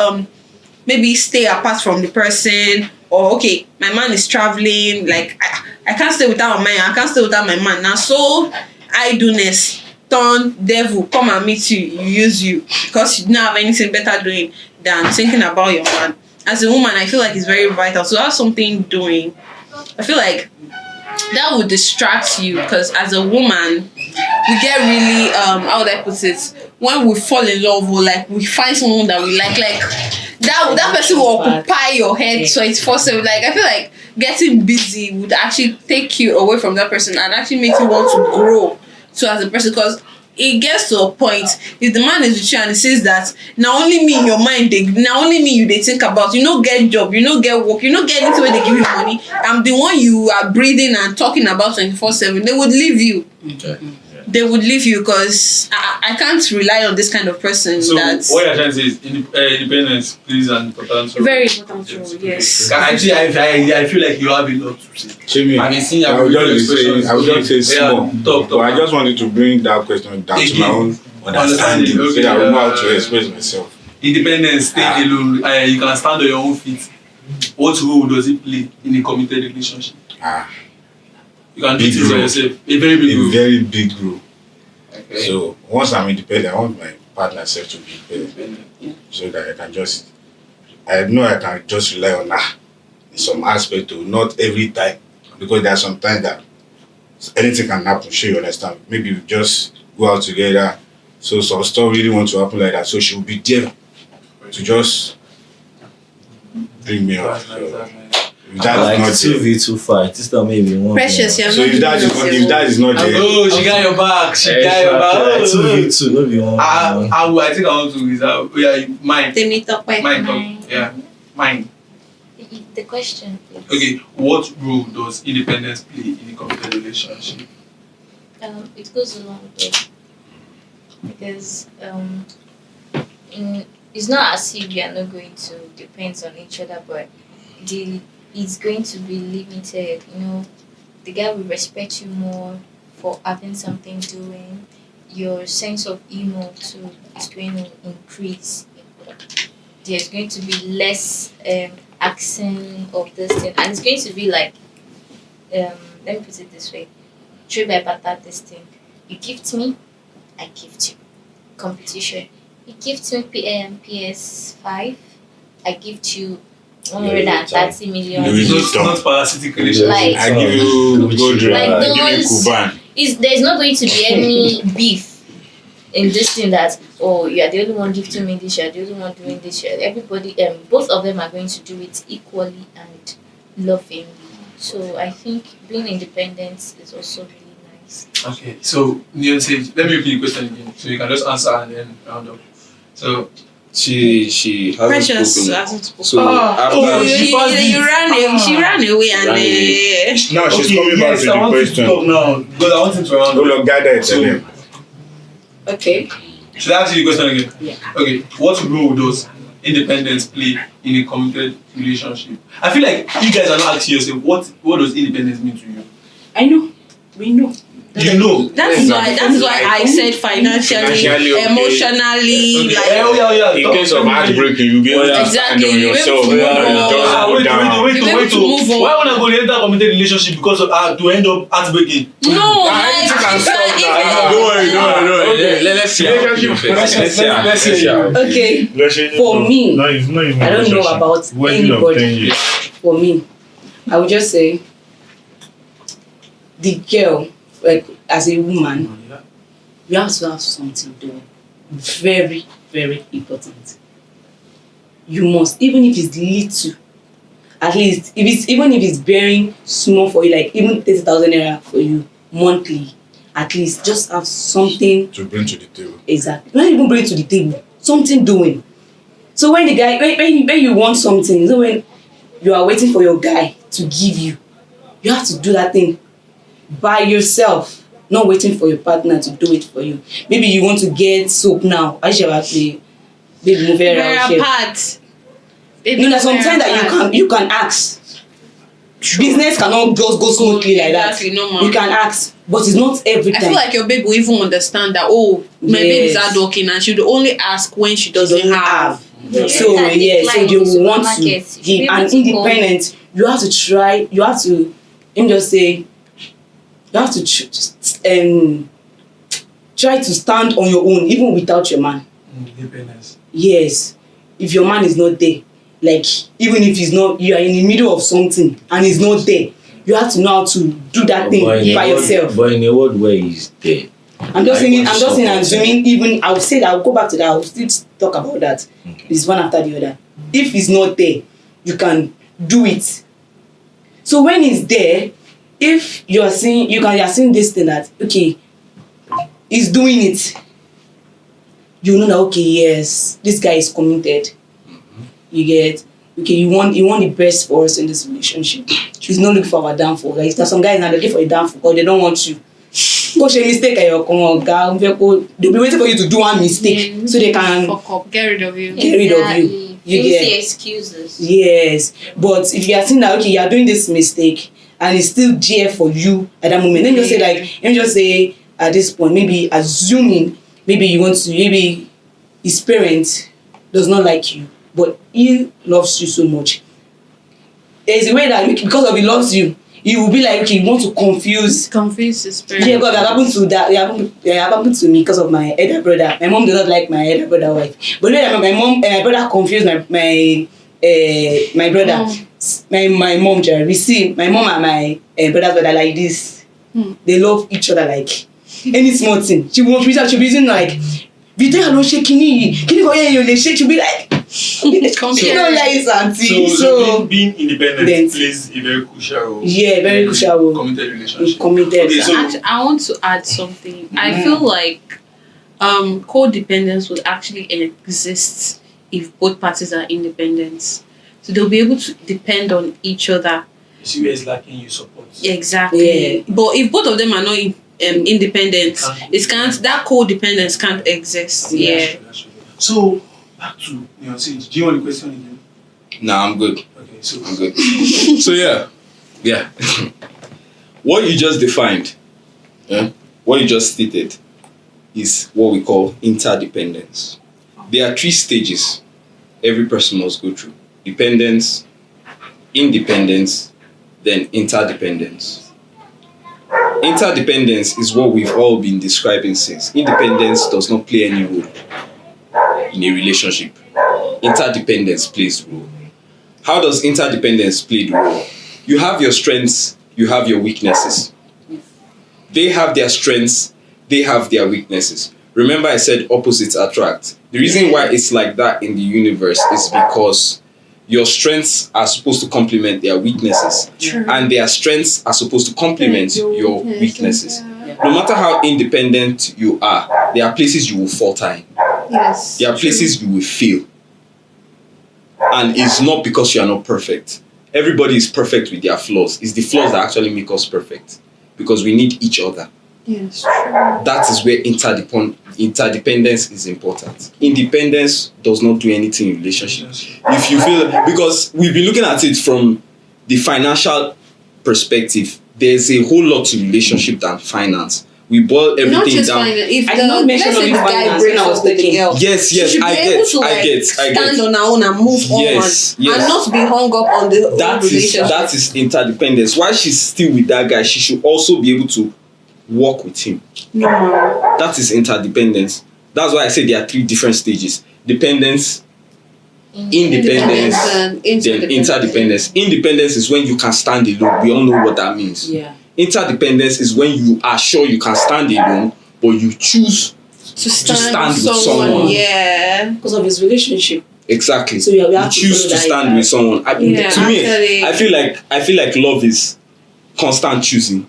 maybe stay apart from the person, or okay, my man is traveling, like I can't stay without my man, I can't stay without my man. Now so idleness turn devil come and meet you, use you because you don't have anything better doing than thinking about your man. As a woman, I feel like it's very vital to have something doing. I feel like that would distract you because as a woman we get really how would I put it, when we fall in love or like we find someone that we like that person will occupy your head 24/7. Like I feel like getting busy would actually take you away from that person and actually make you want to grow so as a person, because it gets to a point if the man is with you and he says that now only me in your mind now only me you they think about, you no get job, you no get work, you no get anything where they give you money, I'm the one you are breathing and talking about 24/7, they would leave you. Okay. They would leave you because I can't rely on this kind of person. So That's what you're trying to say is independence plays an important role. very important role, yes. Actually, I feel like you have a lot to say. Jimmy, I mean, seeing I would just say small. Talk. But I just wanted to bring that question down to my own understanding so that I will know how to express myself. Independence, staying alone, you can stand on your own feet. What role does it play in a committed relationship? You can do Big things by role. yourself. A very big A role. very big role. Okay. So once I'm independent, I want my partner self to be independent so that I know I can just rely on her in some aspect to not every time, because there are some times that anything can happen. Sure, you understand? Maybe we just go out together, so some stuff really want to happen like that. So she will be there to just bring me up. So if that Like is not there, 2v2 fight. This time maybe one. Precious, you're so not if that is not there, Oh, she got your back. She got your back. 2v2, no be one. I think I want to is mine. They meet up by Mine. Mine. Yeah. Mine. The question, please. Okay. What role does independence play in a committed relationship? It goes a long way because it's not as if we are not going to depend on each other, but it's going to be limited. You know, the guy will respect you more for having something doing. Your sense of emo too is going to increase. There's going to be less asking of this thing, and it's going to be like, let me put it this way: trade by barter this thing. You gift me, I gift you. Competition. You gift me PS5, I gift you 130 million. It's not parasitic relationship. Like, I give you gold like I give you those- Kuban. There's not going to be any beef in this thing that, oh, you are the only one gifting me this, you are the only one doing this. Everybody, both of them are going to do it equally and lovingly. So I think being independent is also really nice. Okay, so Neon says, let me repeat the question again, so you can just answer and then round up. So She hasn't Precious spoken. hasn't spoken. So after You ran away. She ran away and Ran away. Now she's coming back to I the want you to question. talk now because I want him to round Hold up. on, gather it, tell him. Okay. Should I ask you the question again? Yeah. Okay, what role does independence play in a committed relationship? I feel like you guys are not asking yourself what does independence mean to you? I know. We know. You know. That's why I said financially, Financially, okay. emotionally, Okay. like Yeah. In case of heartbreaking, you be able to stand Exactly, on you yourself. have to Just move on. go down. Wait. You have to move on. Why would I go to enter a committed relationship because of to end up heartbreaking? no, Nah, like anything can if stop you're- now. Don't worry. Okay, let's see. Let's see. Okay. Relationship For of- me, no, it's not even I don't know relationship. about Wedding of 10 anybody. years. For me, I would just say the girl, like as a woman, you have to have something doing. Very, very important. You must, even if it's little, at least even if it's bearing small for you, like even 30,000 naira for you monthly, at least just have something. To bring to the table. Exactly. Not even bring it to the table. Something doing. So when the guy, when you want something, so when you are waiting for your guy to give you, you have to do that thing by yourself, not waiting for your partner to do it for you. Maybe you want to get soap now. I shall actually baby move We're around. apart. You know, there's sometimes that you can ask. True. Business cannot just go smoothly like that. Exactly, no, ma'am. You can ask, but it's not every I time. feel like your babe will even understand that, oh, my baby's Yes. hardworking and she would only ask when she doesn't have. Yeah. So Like so they will want to supermarkets, you should be give. able And to independent, you have to try. You have to, let me just say, you have to try to stand on your own even without your man. Independence. Yes, if your man is not there, like even if he's not, you are in the middle of something and he's not there, you have to know how to do that thing But in by a world- yourself. But in a world where he's there, I'm just saying, I I'm just saying, want to assuming even, I'll say that, I'll go back to that, I'll still talk about that. It's one after the other. If it's not there, you can do it. So when it's there, if you're seeing, you're seeing this thing that, okay, he's doing it, you know that, okay, yes, this guy is committed. You get, okay, you want the best for us in this relationship. He's not looking for our downfall. Like, there's some guys now, they're looking for a downfall, or they don't want you. Because a mistake at your they'll be waiting for you to do one mistake so they can Fuck up, get rid of you. get rid of you. You Fancy get, excuses. yes. But if you are seeing that, okay, you are doing this mistake and it's still there for you at that moment, let me just say at this point, maybe assuming maybe you want to, maybe his parents does not like you, but he loves you so much. There's a way that because of he loves you, he will be like, okay, you want to confuse. Confuse his parents. Yeah, because that happened to that. It happened to me because of my elder brother. My mom did not like my elder brother wife. But then my brother confused my brother. My mom, Jerry. We see my mom and my brother's brother like this. They love each other like any small thing. She'll be using like, video no shaking you. Can you go here? You shake. She'll be like, you know, like auntie. So being independent plays a very crucial role. Yeah, very crucial role. Committed relationship. Committed. Okay, so Actually, I want to add something. I feel like codependence would actually exist if both parties are independent. So they'll be able to depend on each other. you see where it's lacking, you support. Exactly. Yeah. But if both of them are not independent, that codependence can't exist. Yeah. That's true. So back to Neonsage. Do you want the question again? Nah, I'm good. Okay, so I'm good. So yeah. What you just defined, what you just stated, is what we call interdependence. There are 3 stages every person must go through: dependence, independence, then interdependence. Interdependence is what we've all been describing since. Independence does not play any role in a relationship. Interdependence plays the role. How does interdependence play the role? You have your strengths, you have your weaknesses. They have their strengths, they have their weaknesses. Remember I said opposites attract. The reason why it's like that in the universe is because your strengths are supposed to complement their weaknesses. True. And their strengths are supposed to complement your weaknesses. No matter how independent you are, there are places you will falter in. Yes. There are places you will fail. And it's not because you are not perfect. Everybody is perfect with their flaws. It's the flaws that actually make us perfect. Because we need each other. Yes, true. That is where interdependence is important. Independence does not do anything in relationships. If you feel, because we've been looking at it from the financial perspective, there's a whole lot to relationship than finance. We boil everything Not just down. finance. If I did not mention let's say only the guy finance breaks when I was up with the thinking. girl, Yes, she should be I able get, to like stand on her own and move Yes, on, yes. and not be hung up on the old relationship. That is interdependence. While she's still with that guy, she should also be able to work with him. No. That is interdependence. That's why I say there are 3 different stages: dependence, independence, and then interdependence. Independence is when you can stand alone. We all know what that means. Yeah. Interdependence is when you are sure you can stand alone, but you choose to stand with with someone. Yeah. Because of his relationship. exactly. So we have to choose follow to that stand path. with someone. Yeah, To me, actually. I feel like love is constant choosing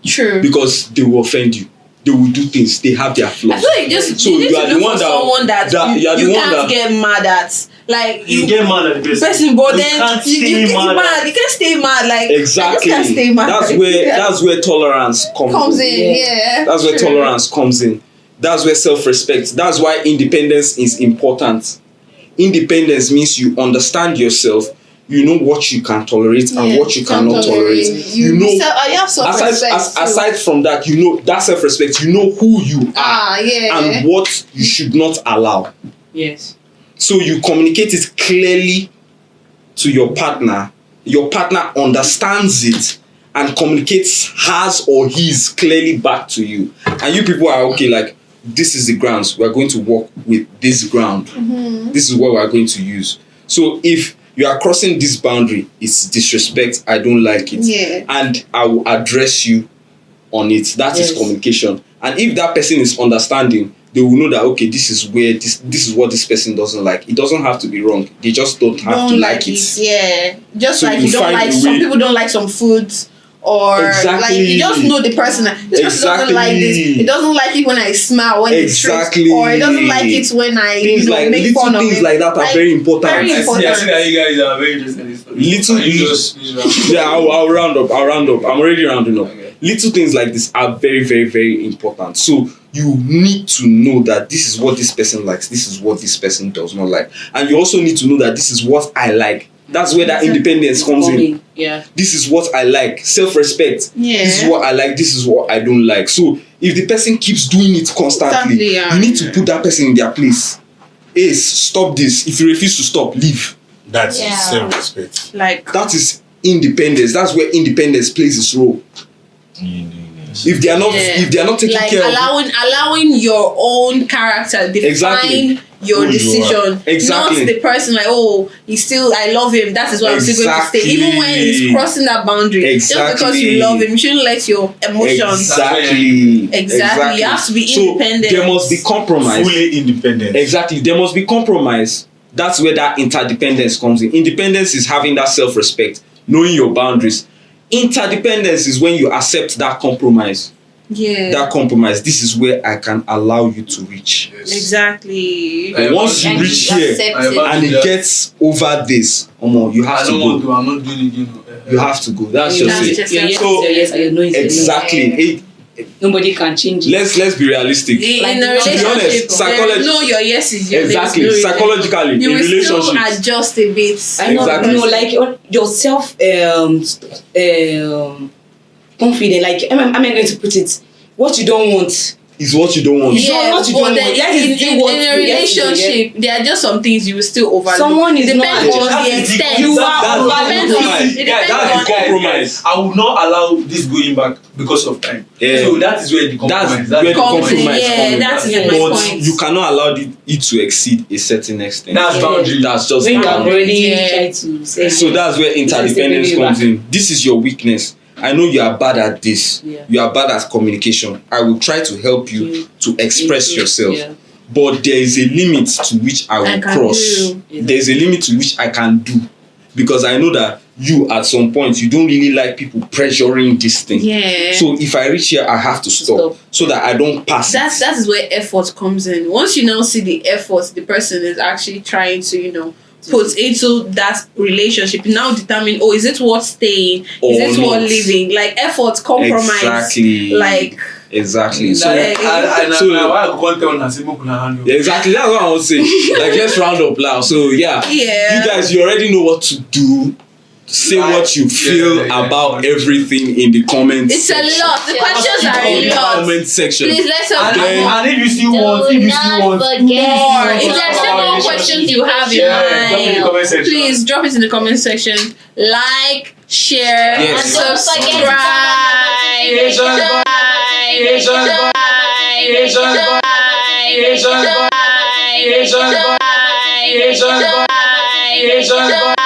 True. because they will offend you. They will do things. They have their flaws. I feel like just So you need you to are the look one for that- someone that you are the you one can't that- get mad at. Like You get mad at the person. person, but You then can't you stay get mad. mad. You can't stay mad. Like Exactly. I just can't stay mad. That's where tolerance comes in. Yeah. That's where True. tolerance comes in. That's where self-respect. That's why independence is important. Independence means you understand yourself. You know what you can tolerate and what you cannot tolerate. You know. I have self-respect. Aside from that, you know that self-respect. You know who you are yeah. and what you should not allow. Yes. So you communicate it clearly to your partner. Your partner understands it and communicates hers or his clearly back to you. And you people are okay, like, this is the grounds. We are going to work with this ground. Mm-hmm. This is what we are going to use. So if you are crossing this boundary, it's disrespect. I don't like it. Yeah. And I will address you on it. That is Yes. communication. And if that person is understanding, they will know that, okay, this is where this is what this person doesn't like. It doesn't have to be wrong. They just don't have to like it. Yeah. Just So like you you don't find like a some way- people don't like some foods. Or like you just know the person. This person doesn't like this. Exactly. It doesn't like it when I smile when Exactly. it trips, or it doesn't like it when I Things like make little fun of things it. like that are very important. very I important. see that you guys are very interested in this story. Little You things- just Yeah, I'll round up. I'm already rounding up. Okay. Little things like this are very, very, very important. So you need to know that this is what this person likes. This is what this person does not like. And you also need to know that this is what I like. That's where that independence comes in. Yeah. This is what I like. Self-respect. Yeah. This is what I like. This is what I don't like. So if the person keeps doing it constantly, Constantly, yeah. you need to put that person in their place. Ace, stop this. If you refuse to stop, leave. That's Yeah. self-respect. Like That is independence. That's where independence plays its role. If they are not, Yeah. if they are not taking like care of, allowing your own character define Exactly. your Who you decision. are. Exactly. Not the person like, oh, I love him. That is why I'm still going to stay. Exactly. Even when he's crossing that boundary. Just because Exactly. you love him, you shouldn't let your emotions. Exactly. You have to be independent. So there must be compromise. Fully independent. Exactly. There must be compromise. That's where that interdependence comes in. Independence is having that self-respect, knowing your boundaries. Interdependence is when you accept that compromise. Yeah. That compromise. This is where I can allow you to reach. Yes. Exactly. And once you And reach you here accept I it. love and it gets over this, you I have to don't want go. to. I'm not doing it again. You have to go. That's You just have it. to Your yes So- is your yes and your no is your no. Exactly. Nobody can change it. Let's be realistic. In Like, a to be honest, relationship, psychology- no, your yes is your Exactly. yes. No, Psychologically, you in will still relationships. adjust a bit. I know, Exactly. no, like your self confident. Like, am I going to put it? What you don't want, is what you don't want. Yeah, what you but don't then want. That is in still what a you get to do, relationship, there are just some things you will still overlook. Someone is Depends not- on That the is the- extent. you That's are the Depends on- compromise. it Yeah, depends that's on- the compromise. I will not allow this going back because of time. Yeah. So that is where the compromise. That's where the Comes in, compromise yeah, comes in. that is Yes. my But point. you cannot allow it to exceed a certain extent. That's boundary. That's just When you have boundary. already Yeah. tried to say. So that's where interdependence comes in. This is your weakness. I know you are bad at this. Yeah. You are bad at communication. I will try to help you to express yourself. Yeah. But there is a limit to which I will I can cross. do. There is a limit to which I can do. Because I know that you, at some point, you don't really like people pressuring this thing. Yeah. So if I reach here, I have to stop so that I don't pass that it. is where effort comes in. Once you now see the effort the person is actually trying to, put into that relationship, you now determine, is it worth staying? Is it Or worth not. living? Like effort, compromise. Exactly. Like Exactly. So, So so- why I go tell una say make una handle. yeah, exactly. That's what I was saying. Like, let's round up now. So, yeah. Yeah. You guys, you already know what to do. Say Like, what you feel about everything in the comment it's section. a lot. The questions are In a the lot. comment section. Please let's And, have Then- and if you still want, Do not forget more. to If there's still more questions you have in drop it in the mind, comment section. please drop it in the comment section. Like, share, Yes. And don't forget to subscribe. Asians, Asians, Asians, Asians, Asians, Asians, Asians,